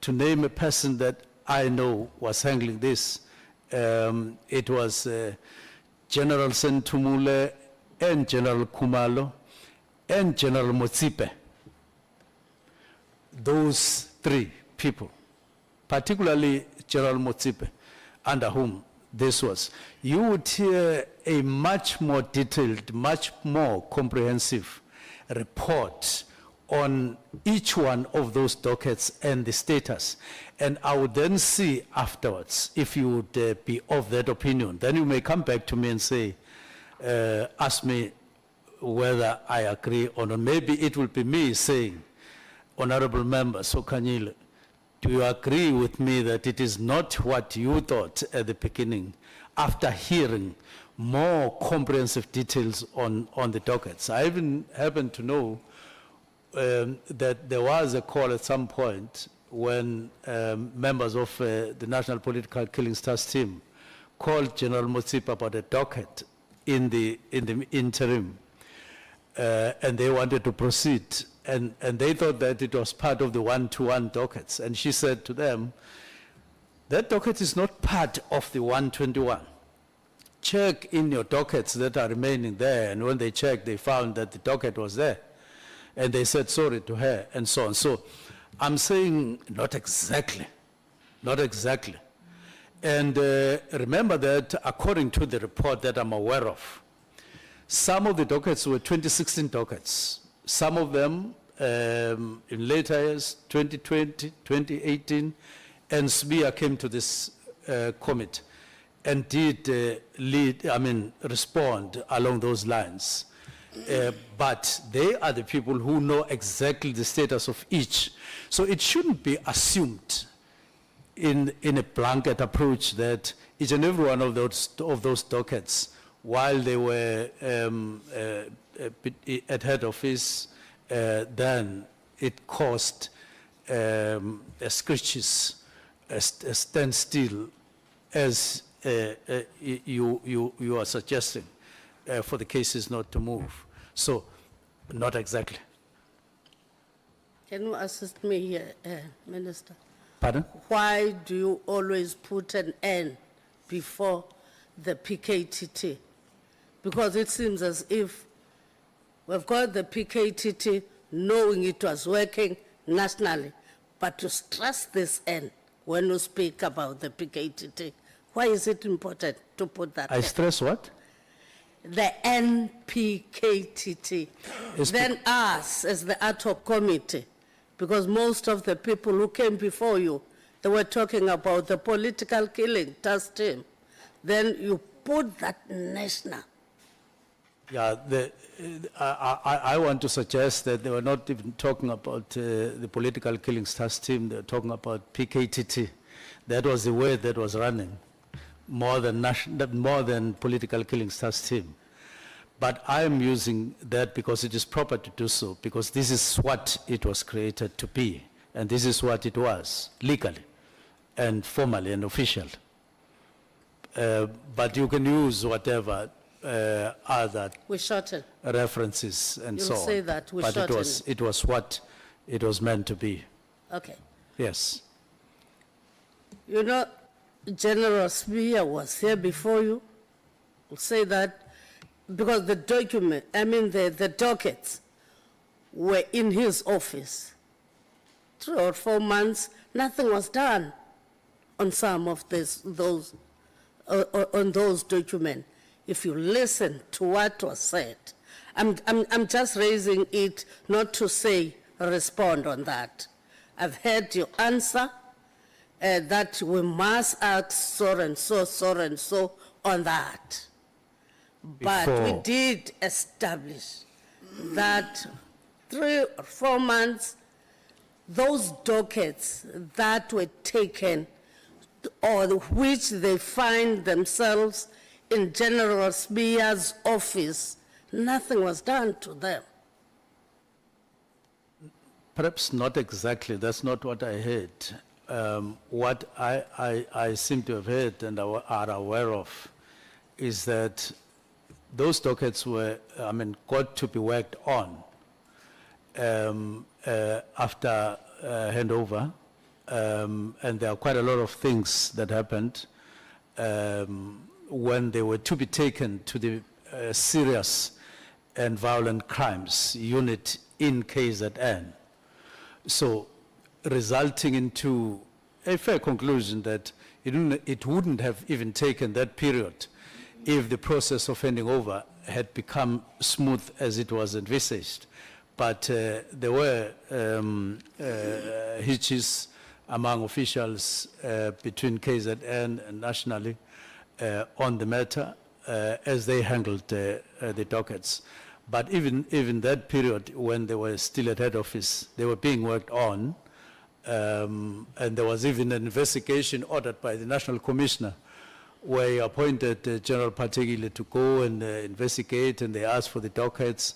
Speaker 10: name a person that I know was handling this. It was General Sentumule and General Kumalo and General Motsipe. Those 3 people, particularly General Motsipe, under whom this was. You would hear a much more detailed, much more comprehensive report on each one of those dockets and the status. And I would then see afterwards if you would be of that opinion. Then you may come back to me and say, ask me whether I agree or not. Maybe it will be me saying, Honorable Member Sokanyile, do you agree with me that it is not what you thought at the beginning, after hearing more comprehensive details on the dockets? I even happen to know that there was a call at some point when members of the National Political Killings Task Team called General Motsipe about a docket in the interim, and they wanted to proceed, and they thought that it was part of the 121 dockets. And she said to them, that docket is not part of the 121. Check in your dockets that are remaining there. And when they checked, they found that the docket was there. And they said sorry to her, and so on. So I'm saying not exactly, not exactly. And remember that according to the report that I'm aware of, some of the dockets were 2016 dockets. Some of them in later years, 2020, 2018, and SBIA came to this committee and did respond along those lines. But they are the people who know exactly the status of each. So it shouldn't be assumed in a blanket approach that each and every one of those dockets, while they were at head office, then it caused a screeches, a standstill, as you are suggesting, for the cases not to move. So, not exactly.
Speaker 7: Can you assist me here, Minister?
Speaker 10: Pardon?
Speaker 7: Why do you always put an N before the PKTT? Because it seems as if we've got the PKTT knowing it was working nationally, but to stress this N when you speak about the PKTT, why is it important to put that
Speaker 10: I stress what?
Speaker 7: The NPKTT, then us as the ad hoc committee, because most of the people who came before you, they were talking about the political killing task team. Then you put that national.
Speaker 10: Yeah, I want to suggest that they were not even talking about the political killings task team, they were talking about PKTT. That was the word that was running. More than political killings task team. But I am using that because it is proper to do so, because this is what it was created to be, and this is what it was, legally, and formally, and official. But you can use whatever other references and so on.
Speaker 7: You'll say that,
Speaker 10: but it was what it was meant to be.
Speaker 7: Okay.
Speaker 10: Yes.
Speaker 7: You know, General SBIA was here before you. We'll say that because the document, the dockets were in his office. 3 or 4 months, nothing was done on some of those documents. If you listen to what was said, I'm just raising it not to say respond on that. I've heard your answer. That we must act so and so on that. But we did establish that 3 or 4 months, those dockets that were taken or which they find themselves in General SBIA's office, nothing was done to them.
Speaker 10: Perhaps not exactly, that's not what I heard. What I seem to have heard and are aware of is that those dockets were, got to be worked on after handover, and there are quite a lot of things that happened when they were to be taken to the serious and violent crimes unit in KZN. So, resulting into a fair conclusion that it wouldn't have even taken that period if the process of handing over had become smooth as it was envisaged. But there were hitches among officials between KZN and nationally on the matter as they handled the dockets. But even that period when they were still at head office, they were being worked on. And there was even an investigation ordered by the National Commissioner where he appointed General Pategile to go and investigate, and they asked for the dockets.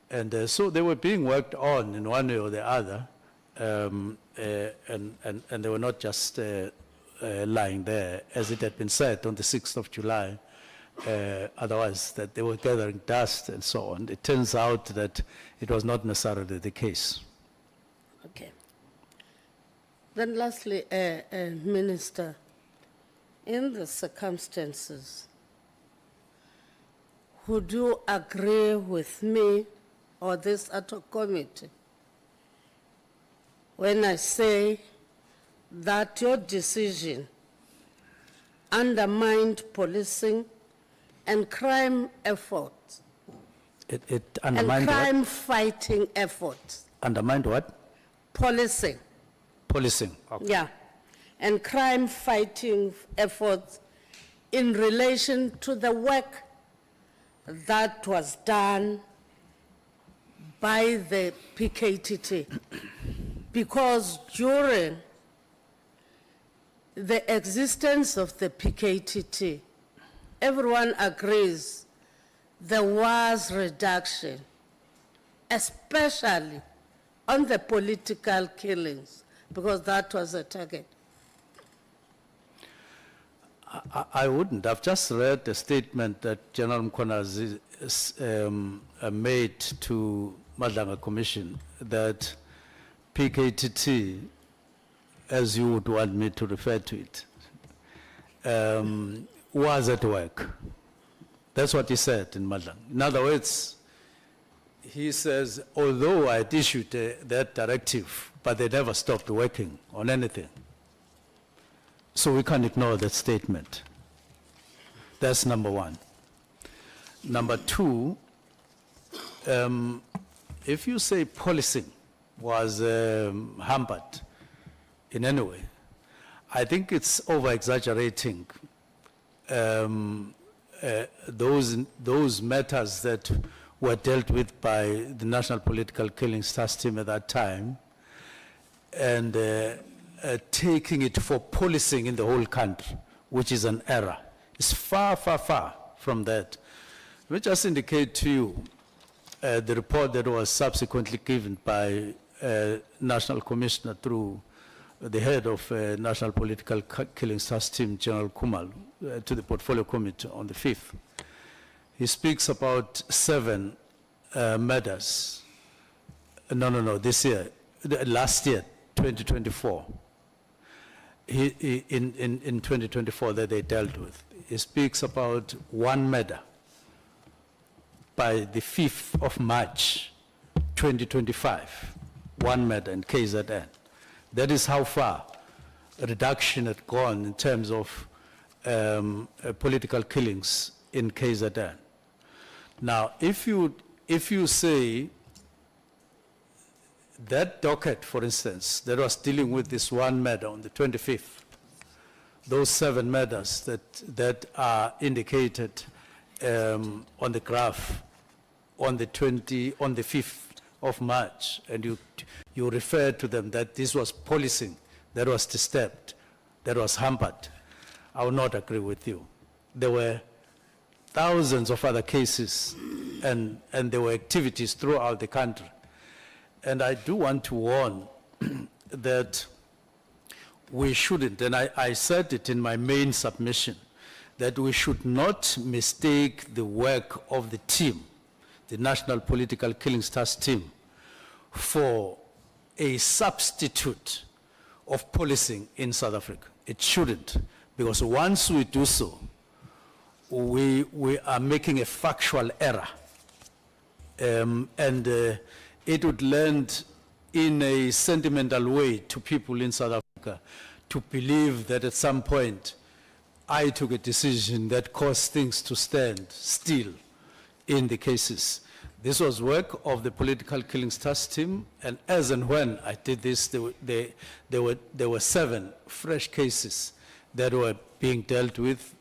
Speaker 10: And so they were being worked on in one way or the other, and they were not just lying there, as it had been said on the 6th of July, otherwise that they were gathering dust and so on. It turns out that it was not necessarily the case.
Speaker 7: Okay. Then lastly, Minister, in the circumstances, would you agree with me or this ad hoc committee when I say that your decision undermined policing and crime efforts
Speaker 10: It undermined
Speaker 7: and crime fighting efforts
Speaker 10: Undermined what?
Speaker 7: Policing.
Speaker 10: Policing. Okay.
Speaker 7: Yeah. And crime fighting efforts in relation to the work that was done by the PKTT. Because during the existence of the PKTT, everyone agrees there was reduction, especially on the political killings, because that was a target.
Speaker 10: I wouldn't. I've just read a statement that General Mkhwanazi made to Madlanga Commission that PKTT, as you would want me to refer to it, was at work. That's what he said in Madlanga. In other words, he says, although I had issued that directive, but they never stopped working on anything. So we can't ignore that statement. That's number one. Number two, if you say policing was hampered in any way, I think it's over-exaggerating those matters that were dealt with by the National Political Killings Task Team at that time, and taking it for policing in the whole country, which is an error. It's far, far, far from that. Let me just indicate to you the report that was subsequently given by National Commissioner through the head of National Political Killings Task Team, General Kumal, to the Portfolio Committee on the 5th. He speaks about 7 murders. No, this year, last year, 2024. In 2024 that they dealt with. He speaks about 1 murder by the 5th of March, 2025. 1 murder in KZN. That is how far a reduction had gone in terms of political killings in KZN. Now, if you say that docket, for instance, that was dealing with this 1 murder on the 25th, those 7 murders that are indicated on the graph on the 5th of March, and you refer to them that this was policing, that was disturbed, that was hampered, I will not agree with you. There were thousands of other cases, and there were activities throughout the country. And I do want to warn that we shouldn't, and I said it in my main submission, that we should not mistake the work of the team, the National Political Killings Task Team, for a substitute of policing in South Africa. It shouldn't, because once we do so, we are making a factual error. It would lend in a sentimental way to people in South Africa to believe that at some point I took a decision that caused things to stand still in the cases. This was work of the Political Killings Task Team, and as and when I did this, there were 7 fresh cases that were being dealt with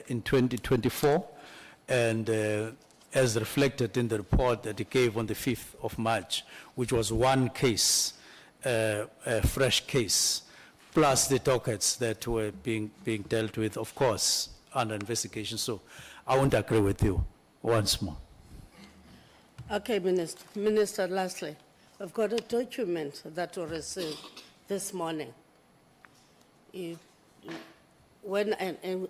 Speaker 10: in 2024, and as reflected in the report that he gave on the 5th of March, which was 1 case, a fresh case, plus the dockets that were being dealt with, of course, under investigation. So I won't agree with you once more.
Speaker 7: Okay, Minister, lastly, I've got a document that we received this morning. When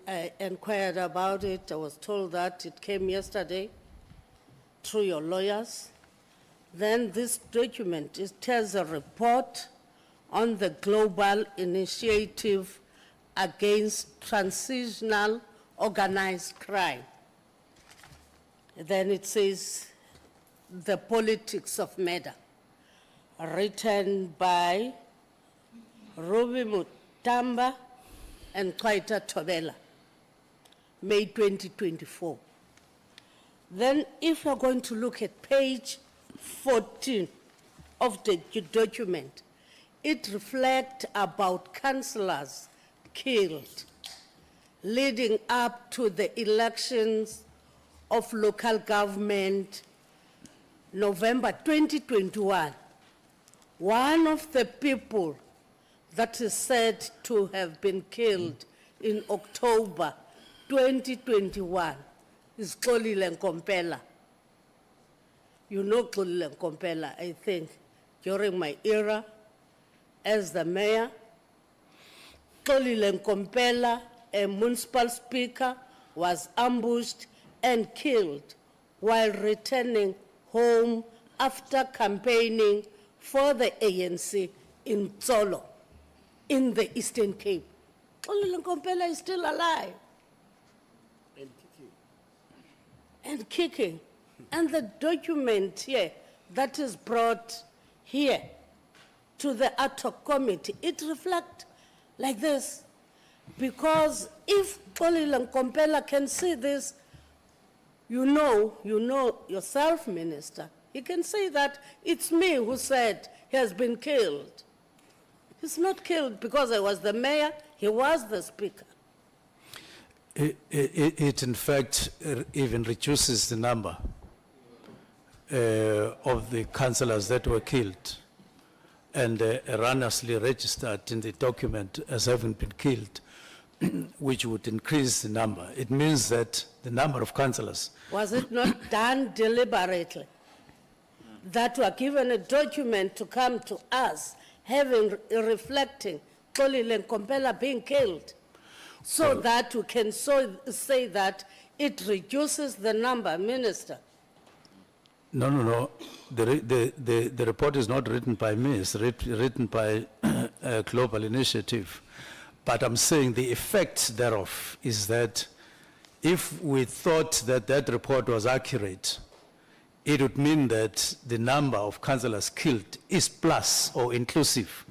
Speaker 7: I inquired about it, I was told that it came yesterday through your lawyers. Then this document, it tells a report on the global initiative against transitional organized crime. Then it says the politics of murder, written by Ruby Mutamba and Kwaita Tobela, May 2024. Then if you're going to look at page 14 of the document, it reflects about councillors killed leading up to the elections of local government, November 2021. One of the people that is said to have been killed in October 2021 is Xolile Nkompela. You know Xolile Nkompela, I think, during my era as the mayor. Xolile Nkompela, a municipal speaker, was ambushed and killed while returning home after campaigning for the ANC in Tsolo, in the Eastern Cape. Xolile Nkompela is still alive. And kicking. And the document here that is brought here to the ad hoc committee, it reflects like this. Because if Xolile Nkompela can see this, you know yourself, Minister, he can say that it's me who said he has been killed. He's not killed because I was the mayor, he was the speaker.
Speaker 10: It in fact even reduces the number of the councillors that were killed and erroneously registered in the document as having been killed, which would increase the number. It means that the number of councillors...
Speaker 7: Was it not done deliberately? That were given a document to come to us, reflecting Xolile Nkompela being killed, so that we can say that it reduces the number, Minister.
Speaker 10: No. The report is not written by me, it's written by a global initiative. But I'm saying the effect thereof is that if we thought that that report was accurate, it would mean that the number of councillors killed is plus or inclusive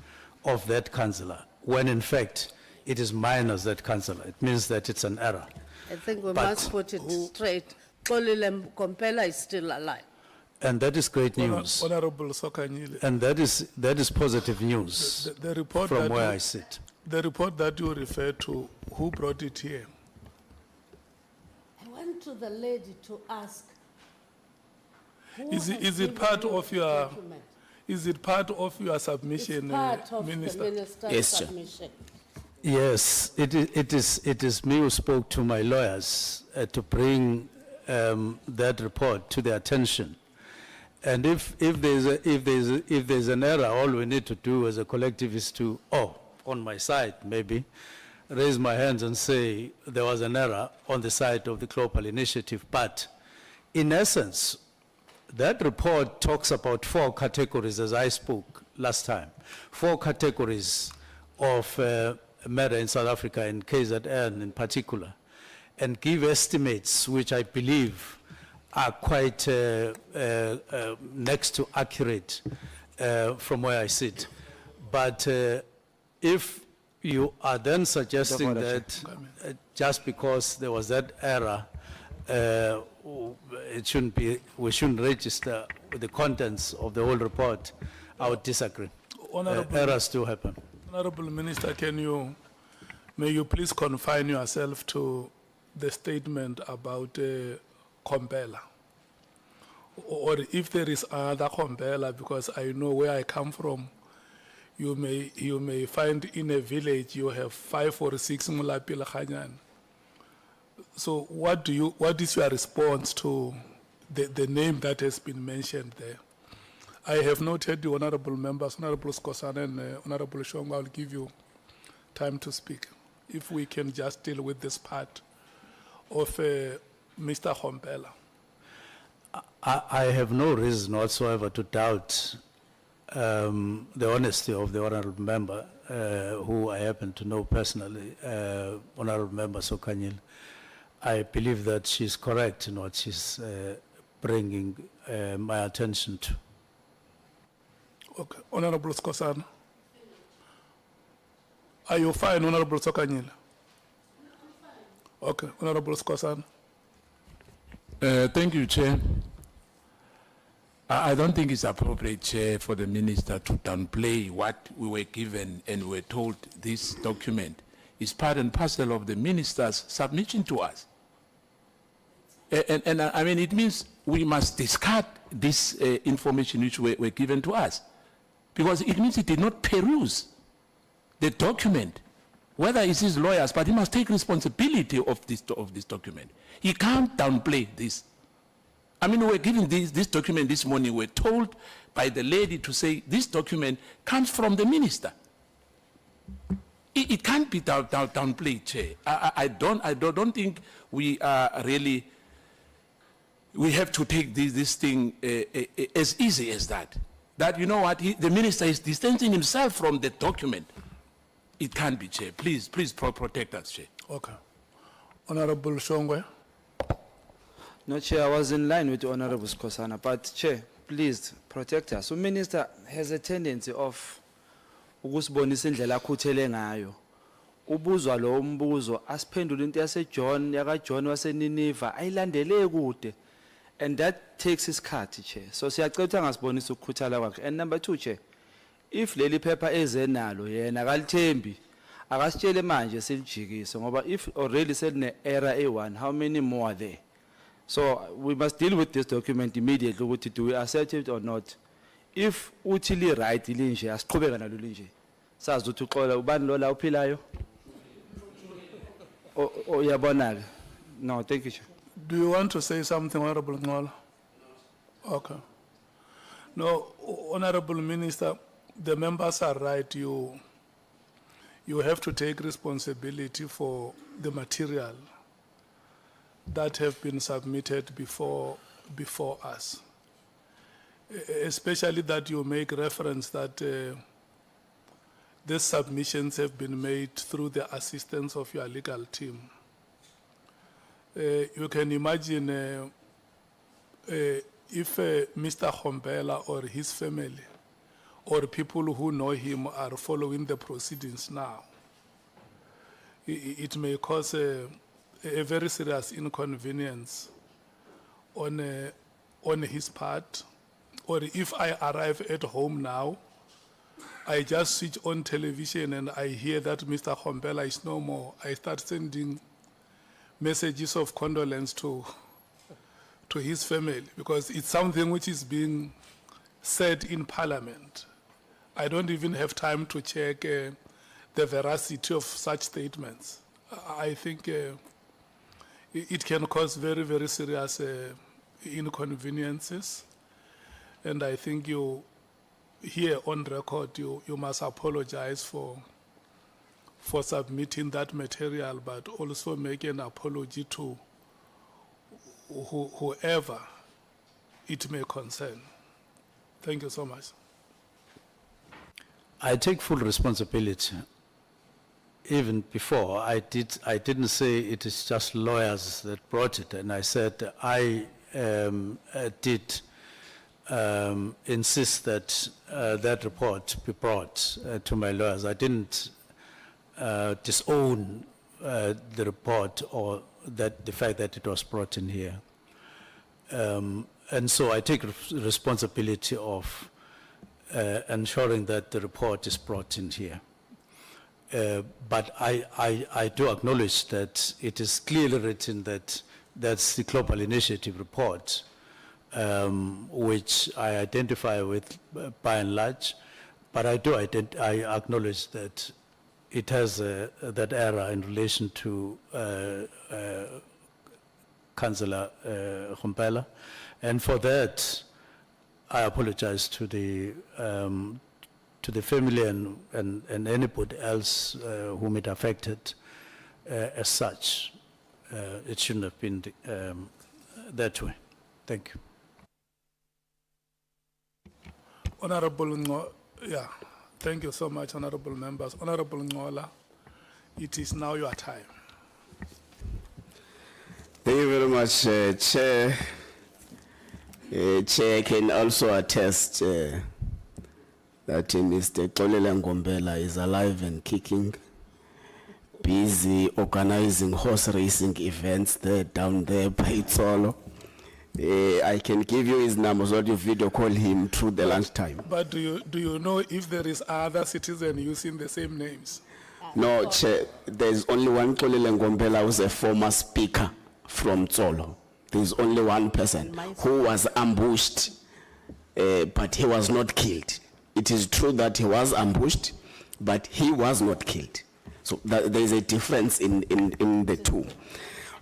Speaker 10: of that councillor, when in fact it is minus that councillor. It means that it's an error.
Speaker 7: I think we must put it straight. Xolile Nkompela is still alive.
Speaker 10: And that is great news.
Speaker 13: Honorable Sokanyile.
Speaker 10: And that is positive news
Speaker 13: The report
Speaker 10: from
Speaker 13: that
Speaker 10: where I sit.
Speaker 13: The report that you refer to, who brought it here?
Speaker 7: I went to the lady to ask.
Speaker 13: Is it part of your? Is it part of your submission,
Speaker 7: It's part of
Speaker 13: Minister?
Speaker 7: the minister's submission.
Speaker 10: Yes, it is me who spoke to my lawyers to bring that report to their attention. And if there's an error, all we need to do as a collective is to, on my side maybe, raise my hands and say there was an error on the side of the global initiative. But in essence, that report talks about 4 categories, as I spoke last time, 4 categories of murder in South Africa, in KZN in particular, and give estimates which I believe are quite next to accurate from where I sit. But if you are then suggesting that just because there was that error, it shouldn't be, we shouldn't register the contents of the whole report, I would disagree. Errors do happen.
Speaker 13: Honorable Minister, may you please confine yourself to the statement about Nkompela, or if there is other Nkompela, because I know where I come from, you may find in a village you have 5 or 6 Mulapila Khanyan. So what is your response to the name that has been mentioned there? I have noted the honorable members, Honorable Skosana and Honorable Shonga, I'll give you time to speak. If we can just deal with this part of Mr. Nkompela.
Speaker 10: I have no reason whatsoever to doubt the honesty of the honorable member, who I happen to know personally, Honorable Member Sokanyile. I believe that she's correct in what she's bringing my attention to.
Speaker 13: Okay, Honorable Skosana. Are you fine, Honorable Sokanyile? Okay, Honorable Skosana.
Speaker 9: Thank you, Chair. I don't think it's appropriate, Chair, for the minister to downplay what we were given and were told this document is part and parcel of the minister's submission to us. And I mean, it means we must discard this information which were given to us, because it means he did not peruse the document, whether it's his lawyers, but he must take responsibility of this document. He can't downplay this. I mean, we were given this document this morning. We were told by the lady to say this document comes from the minister. It can't be downplayed, Chair. I don't think we are really. We have to take this thing as easy as that. That, you know what, the minister is distancing himself from the document. It can't be, Chair. Please protect us, Chair.
Speaker 13: Okay. Honorable Shongwe.
Speaker 11: No, Chair, I was in line with Honorable Skosana, but Chair, please protect us. The minister has a tendency of ukusibonisa indlela akhuthele ngayo. Ubuzwa lo umbuzo asiphendula into yaseJohn yakaJohn waseNiniva ayilandele kude. And that takes his card, Chair. So siyacela ukuthi angasibonisa ukukhuthala kwakhe. And number 2, Chair, if leli phepha ezenalo yena akalithembi akasitshele manje silijikise ngoba if already said ne error A1, how many more are there? So we must deal with this document immediately ukuthi do we accept it or not. If uthi li right linje asiqhubeka nalo linje. Sazi ukuthi uxola ubani lo la uphilayo? Uyabona ke? No, thank you, Chair.
Speaker 13: Do you want to say something, Honorable Ngola? Okay. No, Honorable Minister, the members are right. You have to take responsibility for the material that have been submitted before us. Especially that you make reference that these submissions have been made through the assistance of your legal team. You can imagine if Mr. Khombela or his family or people who know him are following the proceedings now, it may cause a very serious inconvenience on his part. Or if I arrive at home now, I just switch on television and I hear that Mr. Khombela is no more, I start sending messages of condolence to his family, because it's something which is being said in Parliament. I don't even have time to check the veracity of such statements. I think it can cause very, very serious inconveniences. And I think you, here on record, you must apologize for submitting that material, but also make an apology to whoever it may concern. Thank you so much.
Speaker 10: I take full responsibility. Even before, I didn't say it is just lawyers that brought it, and I said I did insist that that report be brought to my lawyers. I didn't disown the report or the fact that it was brought in here. And so I take responsibility of ensuring that the report is brought in here. But I do acknowledge that it is clearly written that that's the Global Initiative report, which I identify with by and large, but I acknowledge that it has that error in relation to Councillor Khombela, and for that I apologize to the family and anybody else whom it affected as such. It shouldn't have been that way. Thank you.
Speaker 13: Honorable yeah, thank you so much, honorable members. Honorable Ngola, it is now your time.
Speaker 23: Thank you very much, Chair. Chair can also attest that Mr. Xolela Ngombela is alive and kicking, busy organizing horse racing events there down there by Itsolo. I can give you his number so that you video call him through the lunchtime.
Speaker 13: But do you know if there is other citizen using the same names?
Speaker 23: No, Chair, there's only one Xolile Ngombela who's a former speaker from Tsolo. There's only one person who was ambushed, but he was not killed. It is true that he was ambushed, but he was not killed. So there's a difference in the two.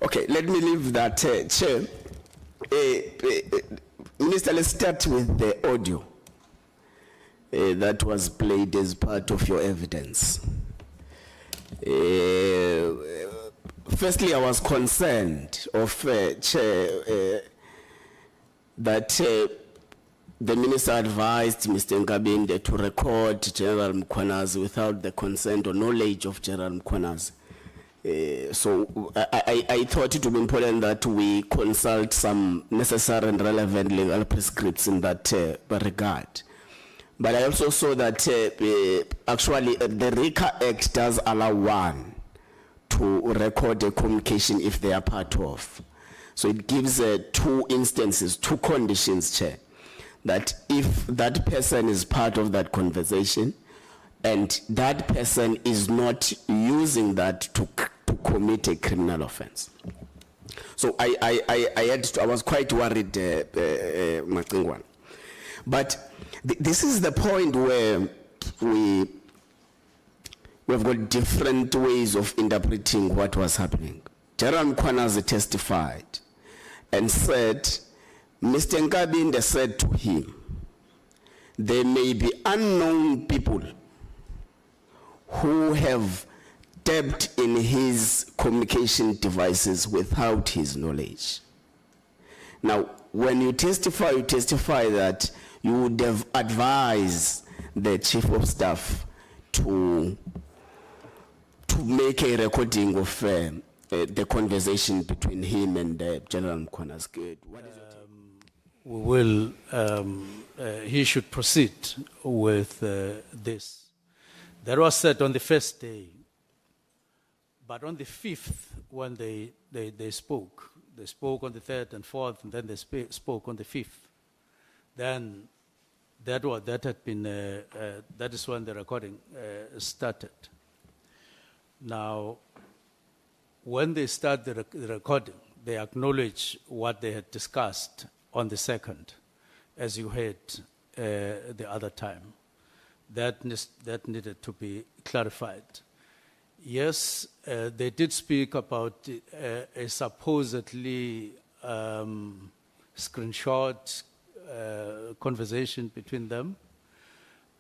Speaker 23: Okay, let me leave that. Chair, Minister, let's start with the audio that was played as part of your evidence. Firstly, I was concerned of Chair, that the minister advised Mr. Ngabinde to record General Mkhwanazi without the consent or knowledge of General Mkhwanazi. So I thought it would be important that we consult some necessary and relevant legal prescripts in that regard. But I also saw that actually the RICA Act does allow one to record a communication if they are part of. So it gives two instances, two conditions, Chair, that if that person is part of that conversation and that person is not using that to commit a criminal offense. So I was quite worried, Maqingwana. But this is the point where we've got different ways of interpreting what was happening. General Mkhwanazi testified and said, Mr. Ngabinde said to him, there may be unknown people who have tapped in his communication devices without his knowledge. Now, when you testify that you would have advised the Chief of Staff to make a recording of the conversation between him and General Mkhwanazi. What is your take?
Speaker 10: We will, he should proceed with this. That was said on the first day, but on the 5th, when they spoke on the 3rd and 4th, and then they spoke on the 5th. Then that is when the recording started. Now, when they start the recording, they acknowledge what they had discussed on the 2nd, as you heard the other time. That needed to be clarified. Yes, they did speak about a supposedly screenshot conversation between them,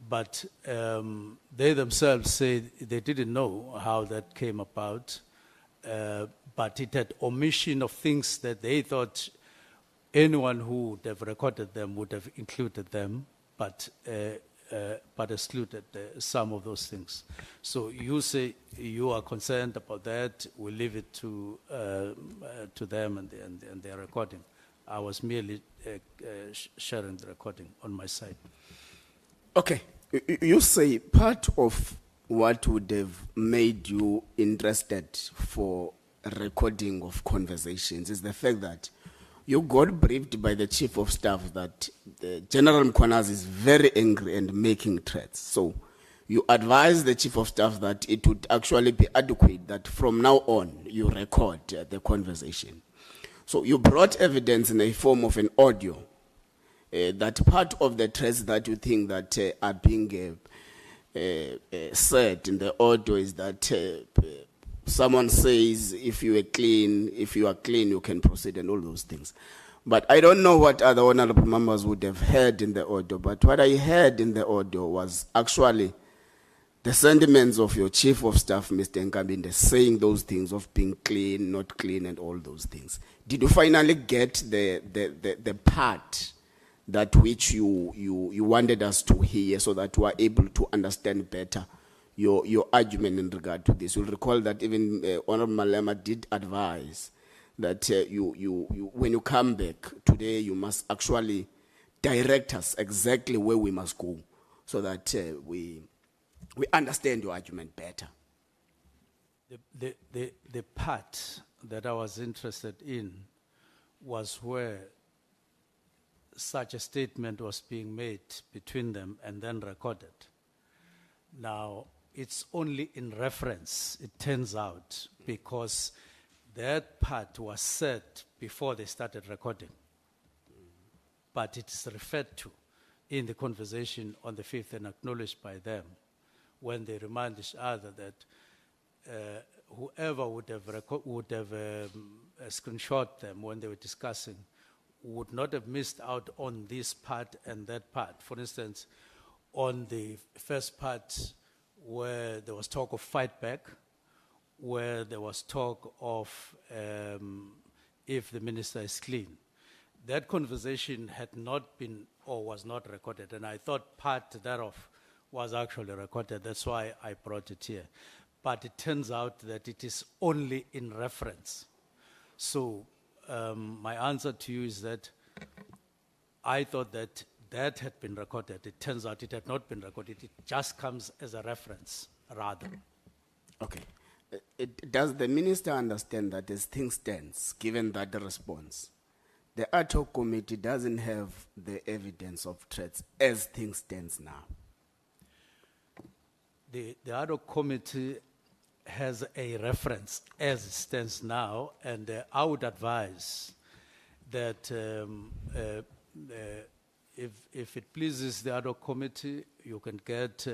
Speaker 10: but they themselves say they didn't know how that came about, but it had omission of things that they thought anyone who would have recorded them would have included them, but excluded some of those things. So you say you are concerned about that. We leave it to them and their recording. I was merely sharing the recording on my side.
Speaker 23: Okay, you say part of what would have made you interested for a recording of conversations is the fact that you got briefed by the Chief of Staff that General Mkhwanazi is very angry and making threats. So you advised the Chief of Staff that it would actually be adequate that from now on you record the conversation. So you brought evidence in the form of an audio that part of the threats that you think that are being said in the audio is that someone says if you are clean, you can proceed and all those things. But I don't know what other honorable members would have heard in the audio, but what I heard in the audio was actually the sentiments of your Chief of Staff, Mr. Ngabinde, saying those things of being clean, not clean, and all those things. Did you finally get the part that which you wanted us to hear so that we are able to understand better your argument in regard to this? You'll recall that even Honorable Malema did advise that when you come back today, you must actually direct us exactly where we must go so that we understand your argument better.
Speaker 10: The part that I was interested in was where such a statement was being made between them and then recorded. Now, it's only in reference, it turns out, because that part was said before they started recording. But it is referred to in the conversation on the 5th and acknowledged by them when they remind each other that whoever would have screenshot them when they were discussing would not have missed out on this part and that part. For instance, on the first part where there was talk of fight back, where there was talk of if the minister is clean. That conversation had not been or was not recorded, and I thought part thereof was actually recorded. That's why I brought it here. But it turns out that it is only in reference. So my answer to you is that I thought that that had been recorded. It turns out it had not been recorded. It just comes as a reference, rather.
Speaker 23: Okay. Does the minister understand that as things stands, given that the response, the ad hoc committee doesn't have the evidence of threats as things stands now?
Speaker 10: The ad hoc committee has a reference as it stands now, and I would advise that if it pleases the ad hoc committee, you can get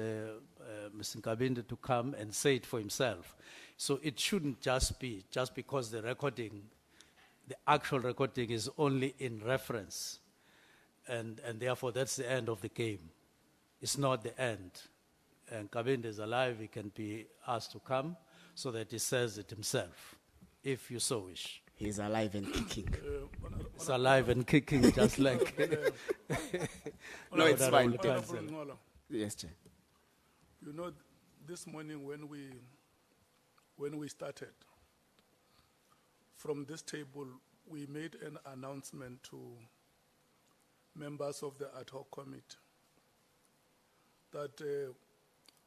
Speaker 10: Mr. Nkabinde to come and say it for himself. So it shouldn't just be, just because the recording, the actual recording is only in reference, and therefore that's the end of the game. It's not the end. And Nkabinde is alive, he can be asked to come so that he says it himself, if you so wish.
Speaker 23: He's alive and kicking.
Speaker 10: He's alive and kicking, just like...
Speaker 23: No, it's fine.
Speaker 13: Yes, Chair. You know, this morning when we started, from this table, we made an announcement to members of the ad hoc committee that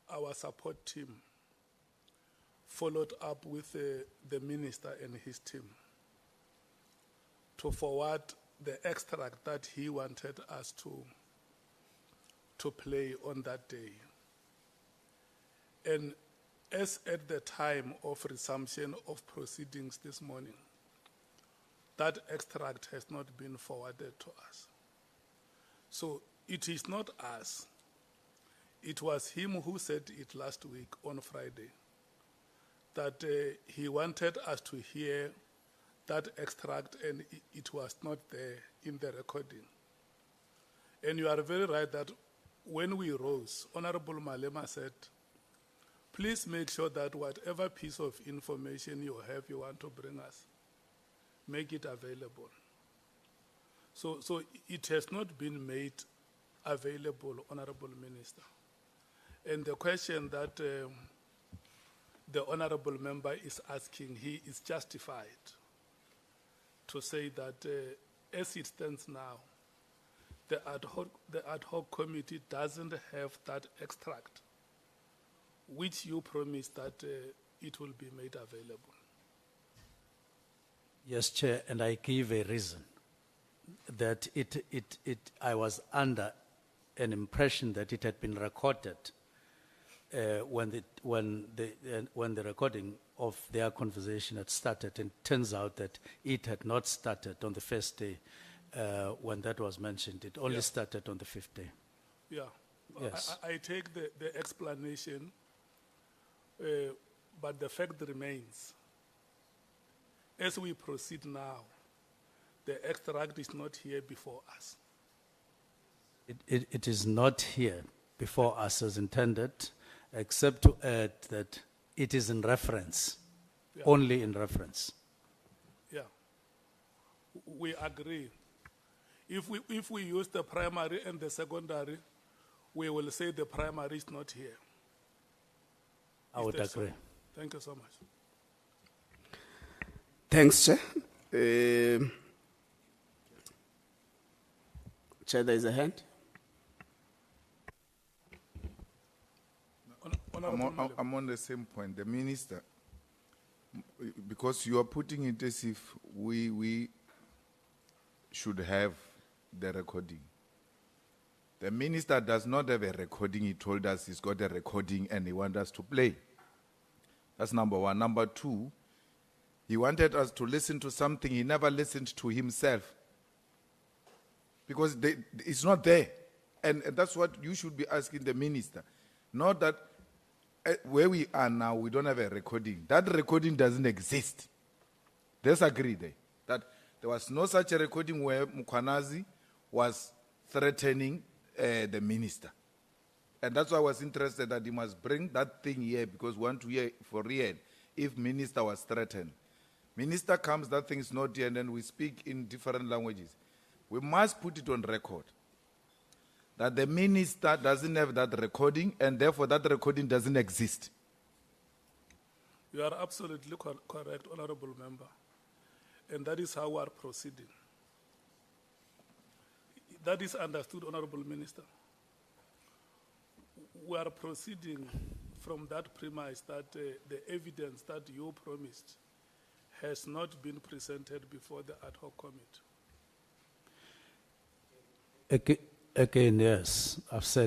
Speaker 13: our support team followed up with the minister and his team to forward the extract that he wanted us to play on that day. And as at the time of resumption of proceedings this morning, that extract has not been forwarded to us. So it is not us. It was him who said it last week on Friday, that he wanted us to hear that extract, and it was not there in the recording. And you are very right that when we rose, Honorable Malema said, please make sure that whatever piece of information you have, you want to bring us, make it available. So it has not been made available, Honorable Minister. And the question that the Honorable Member is asking, he is justified to say that as it stands now, the ad hoc committee doesn't have that extract, which you promised that it will be made available.
Speaker 10: Yes, Chair, and I give a reason that I was under an impression that it had been recorded when the recording of their conversation had started, and it turns out that it had not started on the first day when that was mentioned. It only started on the 5th day.
Speaker 13: Yeah,
Speaker 10: yes.
Speaker 13: I take the explanation, but the fact remains, as we proceed now, the extract is not here before us.
Speaker 10: It is not here before us as intended, except to add that it is in reference, only in reference.
Speaker 13: Yeah, we agree. If we use the primary and the secondary, we will say the primary is not here.
Speaker 10: I would agree.
Speaker 13: Thank you so much.
Speaker 23: Thanks, Chair. Chair, there is a hand.
Speaker 12: I'm on the same point. The minister, because you are putting it as if we should have the recording. The minister does not have a recording. He told us he's got a recording and he wants us to play. That's number one. Number two, he wanted us to listen to something he never listened to himself. Because it's not there. And that's what you should be asking the minister. Not that where we are now, we don't have a recording. That recording doesn't exist. Let's agree there. That there was no such a recording where Mukwanazi was threatening the minister. And that's why I was interested that he must bring that thing here, because we want to hear for real if minister was threatened. Minister comes, that thing is not here, and then we speak in different languages. We must put it on record that the minister doesn't have that recording, and therefore that recording doesn't exist.
Speaker 13: You are absolutely correct, Honorable Member. And that is how we are proceeding. That is understood, Honorable Minister. We are proceeding from that premise that the evidence that you promised has not been presented before the ad hoc committee.
Speaker 10: Again, yes, I've said